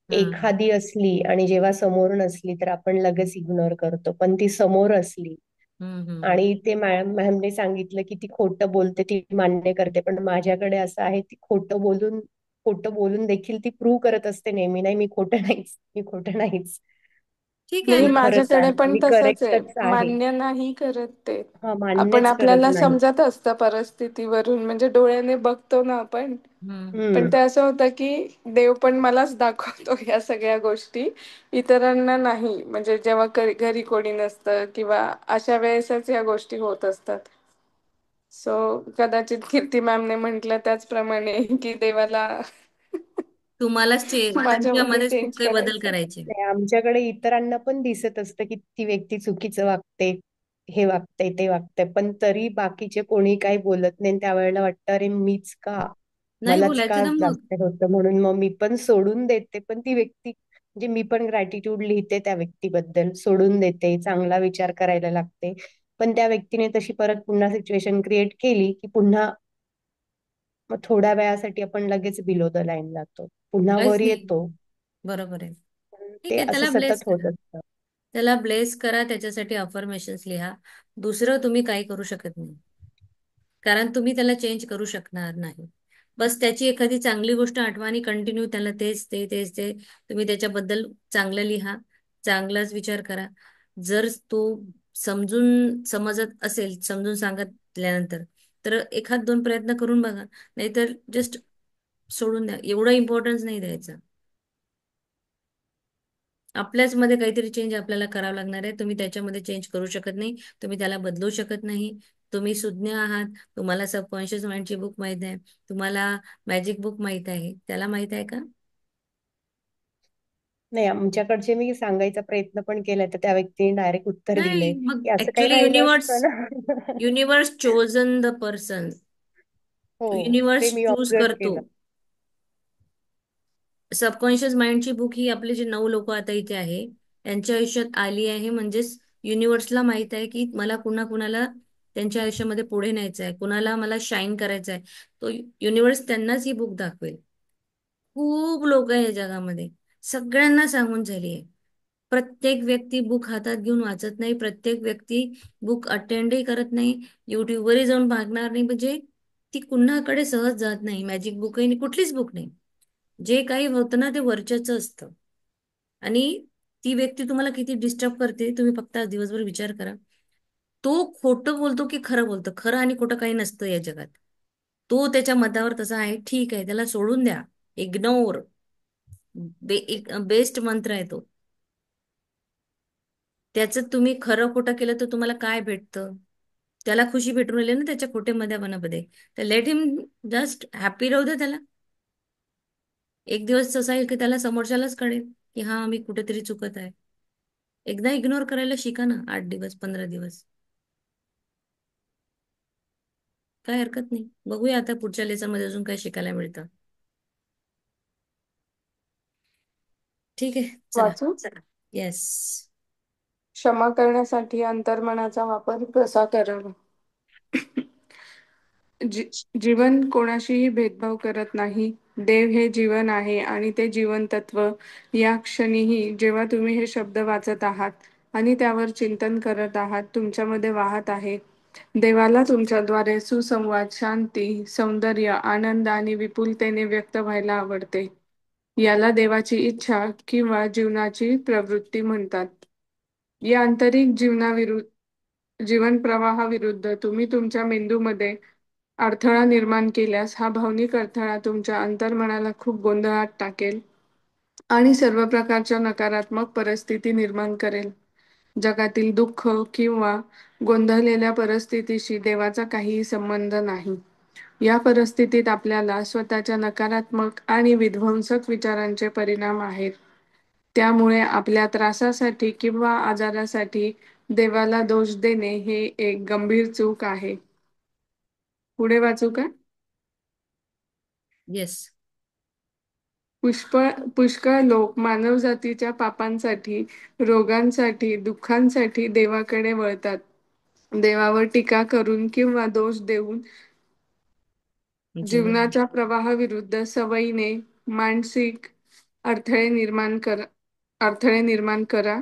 हम्म. एखादी असली आणि जेव्हा समोर नसली तर आपण लगेच इग्नोर करतो, पण ती समोर असली हम्म. हम्म. आणि ते मॅमने सांगितलं की ती खोटं बोलते, ती मान्य करते, पण माझ्याकडे असं आहे, ती खोटं बोलून देखील ती प्रूव्ह करत असते नेहमी, नाही मी खोटं नाहीच, मी खोटं नाहीच, ठीक नाही, आहे. मी खरंच माझ्याकडे आहे, पण मी तसंच आहे. करेक्टच आहे. मान्य नाही करत ते. हा, आपण मान्यच करत आपल्याला नाही. समजत असतं परिस्थितीवरून, म्हणजे डोळ्याने बघतो ना आपण. हम्म. पण हम्म. ते असं होतं की देव पण मलाच दाखवतो या सगळ्या गोष्टी, इतरांना नाही. म्हणजे जेव्हा घरी कोणी नसतं किंवा अशा वेळेसच या गोष्टी होत असतात. सो कदाचित कीर्ती मॅमने म्हटलं त्याचप्रमाणे की देवाला तुम्हालाच माझ्यामध्ये तुमच्यामध्येच खूप चेंज काही बदल करायचं. करायचे. नाही, आमच्याकडे इतरांना पण दिसत असतं की ती व्यक्ती चुकीचं वागते, हे वागते, ते वागते, पण तरी बाकीचे कोणी काही बोलत नाही. त्यावेळेला वाटतं अरे मीच का, नाही मलाच बोलायचं का ना मग. जास्त होतं, म्हणून मग मी पण सोडून देते. पण ती व्यक्ती म्हणजे मी पण ग्रॅटिट्यूड लिहिते त्या व्यक्तीबद्दल, सोडून देते, चांगला विचार करायला लागते. पण त्या व्यक्तीने तशी परत पुन्हा सिच्युएशन क्रिएट केली की पुन्हा मग थोड्या वेळासाठी आपण लगेच बिलो द लाईन जातो, पुन्हा काहीच वर नाही. येतो. बरोबर आहे. ठीक ते आहे, असं त्याला ब्लेस सतत होत करा. असतं. त्याला ब्लेस करा, त्याच्यासाठी अफर्मेशन्स लिहा. दुसरं तुम्ही काही करू शकत नाही. कारण तुम्ही त्याला चेंज करू शकणार नाही. बस त्याची एखादी चांगली गोष्ट आठवा आणि कंटिन्यू त्याला तेच ते तुम्ही त्याच्याबद्दल चांगलं लिहा. चांगलाच विचार करा. जर तो समजत असेल, समजून सांगितल्यानंतर, तर एखाद दोन प्रयत्न करून बघा. नाहीतर जस्ट सोडून द्या. एवढा इम्पॉर्टन्स नाही द्यायचा. आपल्याच मध्ये काहीतरी चेंज आपल्याला करावं लागणार आहे. तुम्ही त्याच्यामध्ये चेंज करू शकत नाही. तुम्ही त्याला बदलू शकत नाही. तुम्ही सुज्ञ आहात. तुम्हाला सबकॉन्शियस माइंडची बुक माहित आहे. तुम्हाला मॅजिक बुक माहित आहे. त्याला माहित आहे का? नाही, आमच्याकडचे मी सांगायचा प्रयत्न पण केलाय, तर त्या व्यक्तीने डायरेक्ट उत्तर नाही. दिलंय मग की असं काही ऍक्च्युली राहिलं युनिवर्स असतं ना. Universe chosen the person. हो, ते युनिवर्स मी चूज ऑब्झर्व करतो. केलं. सबकॉन्शियस माइंडची बुक ही आपले जे 9 लोक आता इथे आहे त्यांच्या आयुष्यात आली आहे. म्हणजेच युनिव्हर्सला माहित आहे की मला कुणा कुणाला त्यांच्या आयुष्यामध्ये पुढे न्यायचं आहे, कुणाला मला शाईन करायचं आहे. तो युनिव्हर्स त्यांनाच ही बुक दाखवेल. खूप लोक आहे या जगामध्ये, सगळ्यांना सांगून झाली आहे. प्रत्येक व्यक्ती बुक हातात घेऊन वाचत नाही. प्रत्येक व्यक्ती बुक अटेंडही करत नाही. युट्यूबवरही जाऊन भागणार नाही. म्हणजे ती कुणाकडे सहज जात नाही. मॅजिक बुकही नाही, कुठलीच बुक नाही. जे काही होतं ना ते वरच्याच असतं. आणि ती व्यक्ती तुम्हाला किती डिस्टर्ब करते तुम्ही फक्त आज दिवसभर विचार करा. तो खोटं बोलतो की खरं बोलतो? खरं आणि खोटं काही नसतं या जगात. तो त्याच्या मतावर तसा आहे, ठीक आहे, त्याला सोडून द्या. इग्नोर. बेस्ट मंत्र आहे तो. त्याचं तुम्ही खरं खोटं केलं तर तुम्हाला काय भेटतं? त्याला खुशी भेटून राहिली ना त्याच्या खोटे मध्यामध्ये. तर लेट हिम जस्ट हॅपी राहू दे त्याला. एक दिवस असा येईल की त्याला समोरच्यालाच कळेल की हा, मी कुठेतरी चुकत आहे. एकदा इग्नोर करायला शिका ना, 8 दिवस, 15 दिवस. काय हरकत नाही. बघूया आता पुढच्या लेसन मध्ये अजून काय शिकायला मिळतं. ठीक आहे, चला. वाचू. येस. क्षमा करण्यासाठी अंतर्मनाचा वापर कसा करावा. जी जीवन कोणाशीही भेदभाव करत नाही. देव हे जीवन आहे आणि ते जीवन तत्व या क्षणीही जेव्हा तुम्ही हे शब्द वाचत आहात आणि त्यावर चिंतन करत आहात, तुमच्यामध्ये वाहत आहे. देवाला तुमच्याद्वारे सुसंवाद, शांती, सौंदर्य, आनंद आणि विपुलतेने व्यक्त व्हायला आवडते. याला देवाची इच्छा किंवा जीवनाची प्रवृत्ती म्हणतात. या आंतरिक जीवन प्रवाहाविरुद्ध तुम्ही तुमच्या मेंदूमध्ये अडथळा निर्माण केल्यास हा भावनिक अडथळा तुमच्या अंतर्मनाला खूप गोंधळात टाकेल आणि सर्व प्रकारच्या नकारात्मक परिस्थिती निर्माण करेल. जगातील दुःख किंवा गोंधळलेल्या परिस्थितीशी देवाचा काहीही संबंध नाही. या परिस्थितीत आपल्याला स्वतःच्या नकारात्मक आणि विध्वंसक विचारांचे परिणाम आहेत. त्यामुळे आपल्या त्रासासाठी किंवा आजारासाठी देवाला दोष देणे हे एक गंभीर चूक आहे. पुढे वाचू का? येस. पुष्कळ लोक मानवजातीच्या पापांसाठी, रोगांसाठी, दुःखांसाठी देवाकडे वळतात. देवावर टीका करून किंवा दोष देऊन जीवन. जीवनाच्या प्रवाहाविरुद्ध सवयीने मानसिक अडथळे निर्माण करा.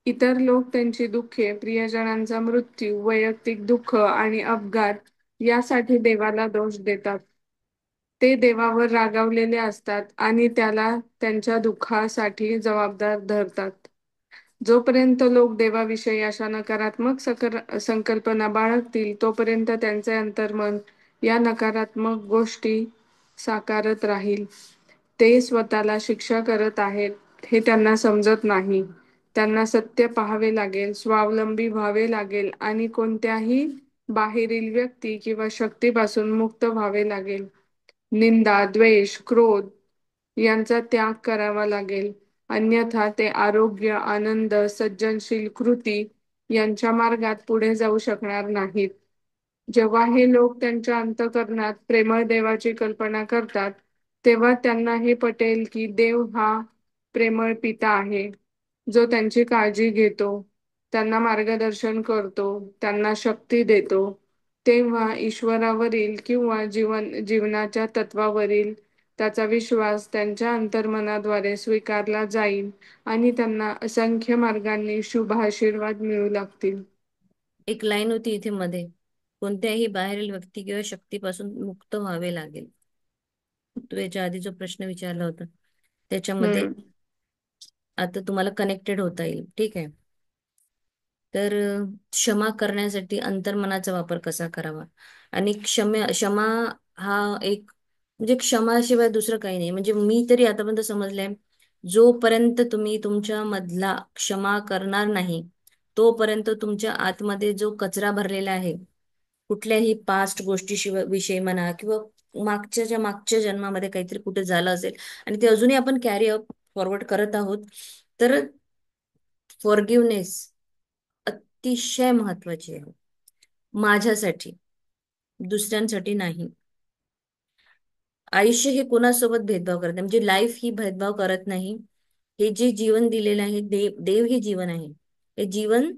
इतर लोक त्यांची दुःखे, प्रियजनांचा मृत्यू, वैयक्तिक दुःख आणि अपघात यासाठी देवाला दोष देतात. ते देवावर रागावलेले असतात आणि त्याला त्यांच्या दुःखासाठी जबाबदार धरतात. जोपर्यंत लोक देवाविषयी अशा नकारात्मक संकल्पना बाळगतील, तोपर्यंत त्यांचे अंतर्मन या नकारात्मक गोष्टी साकारत राहील. ते स्वतःला शिक्षा करत आहेत हे त्यांना समजत नाही. त्यांना सत्य पाहावे लागेल, स्वावलंबी व्हावे लागेल आणि कोणत्याही बाहेरील व्यक्ती किंवा शक्तीपासून मुक्त व्हावे लागेल. निंदा, द्वेष, क्रोध यांचा त्याग करावा लागेल. अन्यथा ते आरोग्य, आनंद, सज्जनशील कृती यांच्या मार्गात पुढे जाऊ शकणार नाहीत. जेव्हा हे लोक त्यांच्या अंतःकरणात प्रेमळ देवाची कल्पना करतात, तेव्हा त्यांना हे पटेल की देव हा प्रेमळ पिता आहे, जो त्यांची काळजी घेतो, त्यांना मार्गदर्शन करतो, त्यांना शक्ती देतो. तेव्हा ईश्वरावरील किंवा जीवनाच्या तत्वावरील त्याचा विश्वास त्यांच्या अंतर्मनाद्वारे स्वीकारला जाईल आणि त्यांना असंख्य मार्गांनी शुभ आशीर्वाद मिळू लागतील. एक लाईन होती इथे मध्ये, कोणत्याही बाहेरील व्यक्ती किंवा शक्तीपासून मुक्त व्हावे लागेल. तू याच्या आधी जो प्रश्न विचारला होता त्याच्यामध्ये हम्म. आता तुम्हाला कनेक्टेड होता येईल. ठीक आहे. तर क्षमा करण्यासाठी अंतर्मनाचा वापर कसा करावा. आणि क्षमा हा एक, म्हणजे क्षमाशिवाय दुसरं काही नाही. म्हणजे मी तरी आतापर्यंत समजलंय, जोपर्यंत तुम्ही तुमच्या मधला क्षमा करणार नाही, तोपर्यंत तुमच्या आतमध्ये जो कचरा भरलेला आहे, कुठल्याही पास्ट गोष्टी विषयी म्हणा किंवा मागच्या जन्मामध्ये काहीतरी कुठे झालं असेल आणि ते अजूनही आपण कॅरी अप फॉरवर्ड करत आहोत, तर फॉरगिव्हनेस अतिशय महत्वाची आहे. माझ्यासाठी, दुसऱ्यांसाठी नाही. आयुष्य हे कोणासोबत भेदभाव करत नाही, म्हणजे लाईफ ही भेदभाव करत नाही. हे जे जीवन दिलेलं आहे, देव हे जीवन आहे. हे जीवन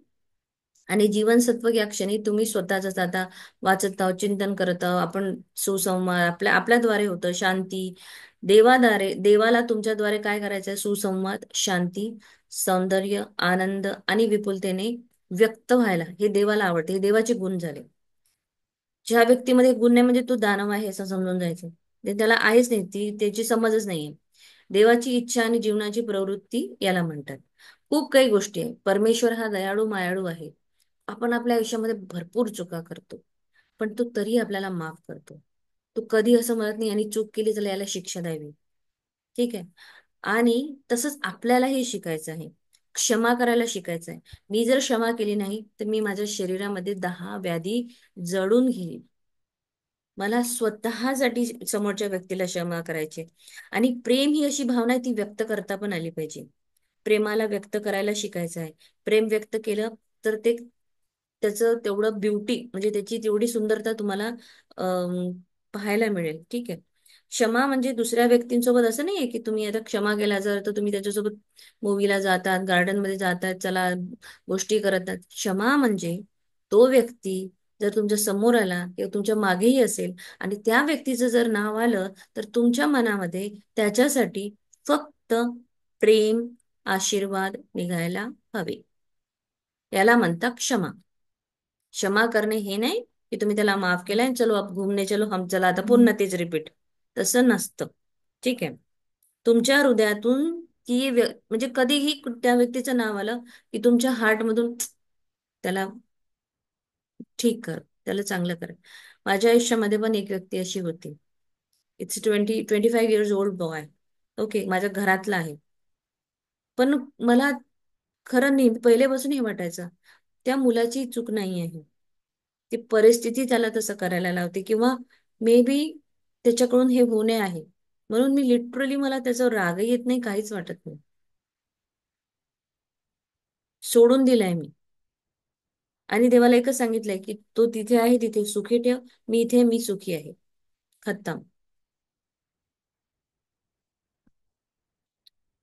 आणि जीवनसत्व या क्षणी तुम्ही स्वतःच आता वाचत आहोत, चिंतन करत आहोत आपण. सुसंवाद आपल्याद्वारे होतं, शांती. देवाला तुमच्याद्वारे काय करायचं आहे? सुसंवाद, शांती, सौंदर्य, आनंद आणि विपुलतेने व्यक्त व्हायला हे देवाला आवडते. हे देवाचे गुण झाले. ज्या व्यक्तीमध्ये गुण नाही म्हणजे तो दानव आहे असं समजून जायचं. ते त्याला आहेच नाही, ती त्याची समजच नाहीये. देवाची इच्छा आणि जीवनाची प्रवृत्ती याला म्हणतात. खूप काही गोष्टी आहे. परमेश्वर हा दयाळू मायाळू आहे. आपण आपल्या आयुष्यामध्ये भरपूर चुका करतो, पण तो तरी आपल्याला माफ करतो. तो कधी असं म्हणत नाही आणि चूक केली तर याला शिक्षा द्यावी. ठीक आहे. आणि तसंच आपल्यालाही शिकायचं आहे, क्षमा करायला शिकायचं आहे. मी जर क्षमा केली नाही तर मी माझ्या शरीरामध्ये 10 व्याधी जडून घेईन. मला स्वतःसाठी समोरच्या व्यक्तीला क्षमा करायची. आणि प्रेम ही अशी भावना आहे, ती व्यक्त करता पण आली पाहिजे. प्रेमाला व्यक्त करायला शिकायचं आहे. प्रेम व्यक्त केलं तर ते त्याचं तेवढं ब्युटी, म्हणजे त्याची तेवढी सुंदरता तुम्हाला पाहायला मिळेल. ठीक आहे. क्षमा म्हणजे दुसऱ्या व्यक्तींसोबत असं नाहीये की तुम्ही आता क्षमा केला जर तर तुम्ही त्याच्यासोबत मूवीला जातात, गार्डन मध्ये जातात, चला गोष्टी करतात. क्षमा म्हणजे तो व्यक्ती जर तुमच्या समोर आला किंवा तुमच्या मागेही असेल आणि त्या व्यक्तीचं जर नाव आलं तर तुमच्या मनामध्ये त्याच्यासाठी फक्त प्रेम, आशीर्वाद निघायला हवे. याला म्हणतात क्षमा. क्षमा करणे हे नाही की तुम्ही त्याला माफ केलंय आणि चलो अब घूमने चलो, हम चला आता पुन्हा तेच रिपीट. तसं नसतं. ठीक आहे. तुमच्या हृदयातून म्हणजे कधीही त्या व्यक्तीचं नाव आलं की तुमच्या हार्टमधून त्याला ठीक कर, त्याला चांगलं कर. माझ्या आयुष्यामध्ये पण एक व्यक्ती अशी होती. It's 25 years old boy. Okay, माझ्या घरातला आहे. पण मला खरं नाही पहिल्यापासून हे वाटायचं त्या मुलाची चूक नाही आहे. ती परिस्थिती त्याला तसं करायला लावते किंवा मे बी त्याच्याकडून हे होणे आहे. म्हणून मी लिटरली मला त्याचा रागही येत नाही, काहीच वाटत नाही. सोडून दिलाय मी. आणि देवाला एकच सांगितलंय की तो तिथे आहे तिथे सुखी ठेव, मी इथे मी सुखी आहे. खत्तम.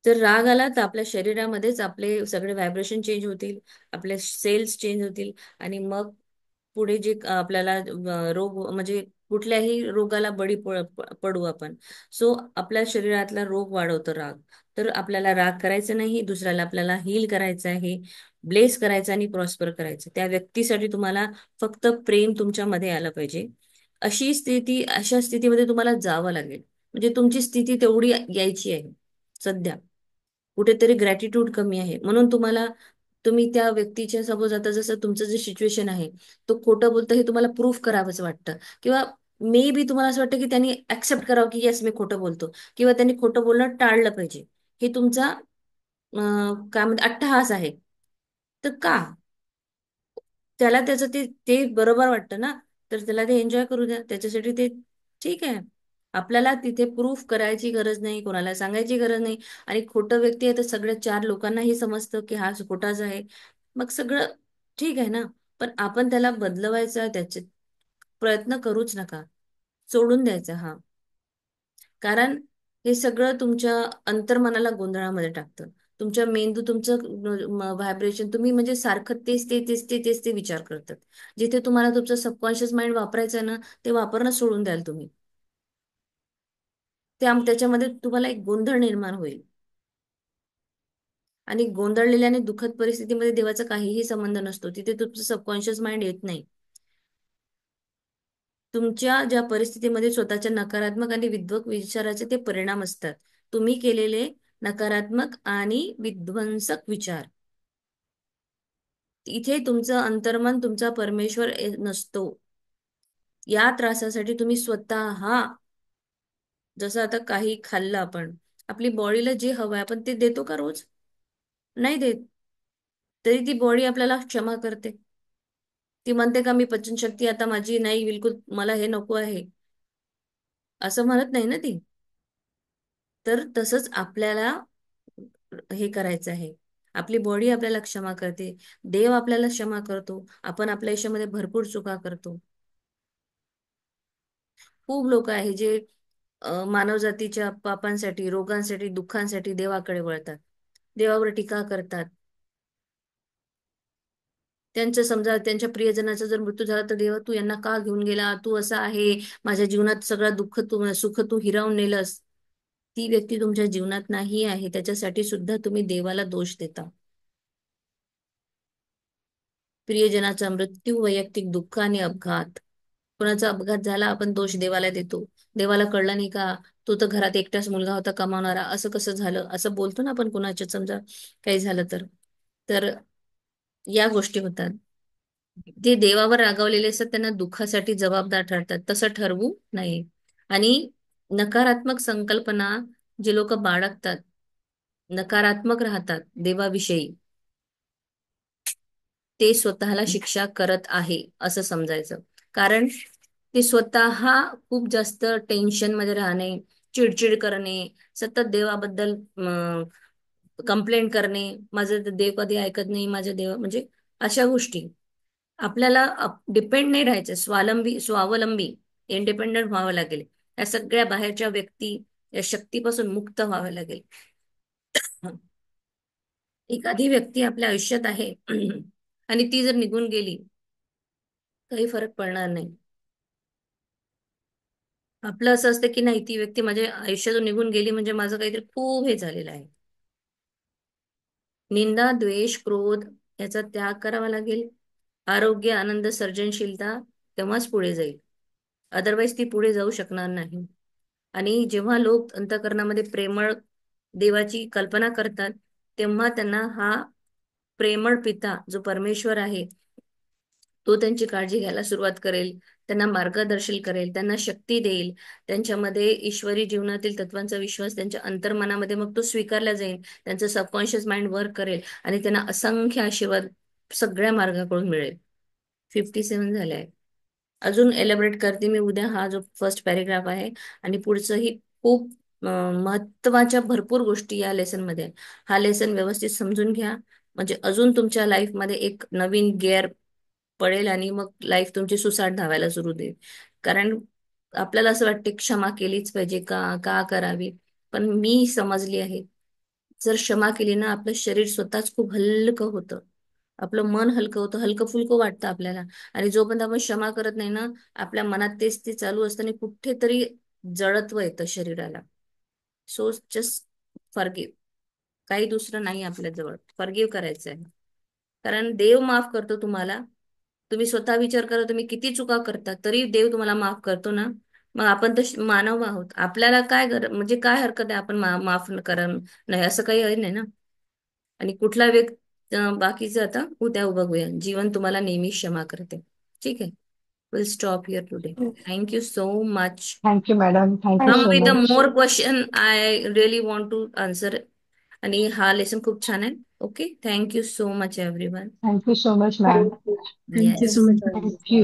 जर राग आला तर आपल्या शरीरामध्येच आपले सगळे व्हायब्रेशन चेंज होतील, आपले सेल्स चेंज होतील. आणि मग पुढे जे आपल्याला रोग म्हणजे कुठल्याही रोगाला बळी पडू आपण. सो आपल्या शरीरातला रोग वाढवतो राग. तर आपल्याला राग करायचा नाही, दुसऱ्याला आपल्याला हील करायचं आहे, ब्लेस करायचं आणि प्रॉस्पर करायचं. त्या व्यक्तीसाठी तुम्हाला फक्त प्रेम तुमच्यामध्ये आलं पाहिजे. अशा स्थितीमध्ये तुम्हाला जावं लागेल. म्हणजे तुमची स्थिती तेवढी यायची आहे सध्या. कुठेतरी ग्रॅटिट्यूड कमी आहे म्हणून तुम्ही त्या व्यक्तीच्या सपोज आता जसं तुमचं जे सिच्युएशन आहे, तो खोटं बोलतं हे तुम्हाला प्रूफ करावंच वाटतं. किंवा मे बी तुम्हाला असं वाटतं की त्यांनी ऍक्सेप्ट करावं की येस मी खोटं बोलतो, किंवा त्यांनी खोटं बोलणं टाळलं पाहिजे. हे तुमचा काय म्हणते अट्टहास आहे. तर का त्याला त्याचं ते ते बरोबर वाटतं ना, तर त्याला ते एन्जॉय करू द्या, त्याच्यासाठी ते ठीक आहे. आपल्याला तिथे प्रूफ करायची गरज नाही, कोणाला सांगायची गरज नाही. आणि खोटं व्यक्ती आहे तर सगळ्या 4 लोकांनाही समजतं की हा खोटाच आहे. मग सगळं ठीक आहे ना. पण आपण त्याला बदलवायचा त्याचे प्रयत्न करूच नका. सोडून द्यायचा हा. कारण हे सगळं तुमच्या अंतर्मनाला गोंधळामध्ये टाकतं. तुमच्या मेंदू तुमचं व्हायब्रेशन तुम्ही म्हणजे सारखं तेच ते विचार करतात. जिथे तुम्हाला तुमचं सबकॉन्शियस माइंड वापरायचं आहे ना, ते वापरणं सोडून द्याल तुम्ही. त्याच्यामध्ये तुम्हाला एक गोंधळ निर्माण होईल. आणि गोंधळलेल्या आणि दुःखद परिस्थितीमध्ये देवाचा काहीही संबंध नसतो. तिथे तुमचं सबकॉन्शियस माइंड येत नाही. तुमच्या ज्या परिस्थितीमध्ये स्वतःच्या नकारात्मक आणि विध्वंसक विचाराचे ते परिणाम असतात. तुम्ही केलेले नकारात्मक आणि विध्वंसक विचार. इथे तुमचं अंतर्मन तुमचा परमेश्वर नसतो. या त्रासासाठी तुम्ही स्वतः, जसं आता काही खाल्लं आपण, आपली बॉडीला जे हवंय आपण ते देतो का रोज? नाही देत. तरी ती बॉडी आपल्याला क्षमा करते. ती म्हणते का मी पचनशक्ती आता माझी नाही, बिलकुल मला हे नको आहे, असं म्हणत नाही ना ती. तर तसंच आपल्याला हे करायचं आहे. आपली बॉडी आपल्याला क्षमा करते, देव आपल्याला क्षमा करतो, आपण आपल्या आयुष्यामध्ये भरपूर चुका करतो. खूप लोक आहे जे मानवजातीच्या पापांसाठी, रोगांसाठी, दुःखांसाठी देवाकडे वळतात, देवावर टीका करतात. त्यांचं समजा त्यांच्या प्रियजनाचा जर मृत्यू झाला तर देवा तू यांना का घेऊन गेला, तू असा आहे, माझ्या जीवनात सगळं दुःख तू सुख तू हिरावून नेलंस. ती व्यक्ती तुमच्या जीवनात नाही आहे, त्याच्यासाठी सुद्धा तुम्ही देवाला दोष देता. प्रियजनाचा मृत्यू, वैयक्तिक दुःख आणि अपघात. कोणाचा अपघात झाला आपण दोष देवाला देतो. देवाला कळलं नाही का, तो तर घरात एकटाच मुलगा होता कमावणारा, असं कसं झालं, असं बोलतो ना आपण कोणाच्या समजा काही झालं तर. तर या गोष्टी होतात. ते देवावर रागावलेले असतात, त्यांना दुःखासाठी जबाबदार ठरतात. तसं ठरवू नये. आणि नकारात्मक संकल्पना जे लोक बाळगतात, नकारात्मक राहतात देवाविषयी, ते स्वतःला शिक्षा करत आहे असं समजायचं. कारण ते स्वतः खूप जास्त टेन्शन मध्ये राहणे, चिडचिड करणे, सतत देवाबद्दल कंप्लेंट करणे, माझं तर देव कधी ऐकत नाही, माझ्या देव म्हणजे अशा गोष्टी. आपल्याला डिपेंड नाही राहायचं, स्वावलंबी इंडिपेंडंट व्हावं लागेल. या सगळ्या बाहेरच्या व्यक्ती, या शक्तीपासून मुक्त व्हावं लागेल. एखादी व्यक्ती आपल्या आयुष्यात आहे आणि ती जर निघून गेली, काही फरक पडणार नाही. आपलं असं असतं की नाही, ती व्यक्ती माझ्या आयुष्यातून निघून गेली म्हणजे माझं काहीतरी खूप हे झालेलं आहे. निंदा, द्वेष, क्रोध याचा त्याग करावा लागेल. आरोग्य, आनंद, सर्जनशीलता तेव्हाच पुढे जाईल. अदरवाईज ती पुढे जाऊ शकणार नाही. आणि जेव्हा लोक अंतःकरणामध्ये प्रेमळ देवाची कल्पना करतात, तेव्हा त्यांना हा प्रेमळ पिता जो परमेश्वर आहे, तो त्यांची काळजी घ्यायला सुरुवात करेल, त्यांना मार्गदर्शन करेल, त्यांना शक्ती देईल. त्यांच्यामध्ये ईश्वरी जीवनातील तत्वांचा विश्वास त्यांच्या अंतर्मनामध्ये मग तो स्वीकारला जाईल. त्यांचं सबकॉन्शियस माइंड वर्क करेल आणि त्यांना असंख्य आशीर्वाद सगळ्या मार्गाकडून मिळेल. 57 झाले आहे. अजून एलॅबोरेट करते मी उद्या, हा जो फर्स्ट पॅरेग्राफ आहे. आणि पुढचंही खूप महत्वाच्या भरपूर गोष्टी या लेसन मध्ये आहे. हा लेसन व्यवस्थित समजून घ्या, म्हणजे अजून तुमच्या लाईफमध्ये एक नवीन गिअर पडेल आणि मग लाईफ तुमची सुसाट धावायला सुरू देईल. कारण आपल्याला असं वाटते क्षमा केलीच पाहिजे का, का करावी. पण मी समजली आहे, जर क्षमा केली ना, आपलं शरीर स्वतःच खूप हलकं होतं, आपलं मन हलकं होतं, हलकं फुलकं वाटतं आपल्याला. आणि जोपर्यंत आपण क्षमा करत नाही ना, आपल्या मनात तेच ते चालू असतं आणि कुठेतरी जडत्व येतं शरीराला. So just forgive. काही दुसरं नाही आपल्या जवळ, फॉरगिव्ह करायचं आहे. कारण देव माफ करतो तुम्हाला. तुम्ही स्वतः विचार करा, तुम्ही किती चुका करता तरी देव तुम्हाला माफ करतो ना. मग आपण तर मानव आहोत, आपल्याला काय म्हणजे काय हरकत आहे आपण माफ करा नाही, असं काही आहे नाही ना. आणि कुठला व्यक्ती बाकीचं आता उद्या बघूया. जीवन तुम्हाला नेहमी क्षमा करते. ठीक आहे. Will stop here today. Thank you so much. Thank you madam, thank you come so with much. More question, I really want to answer. आणि हा लेसन खूप छान आहे. Okay, thank you so much everyone. Thank you so much ma'am. Thank you yes. So much. Thank you.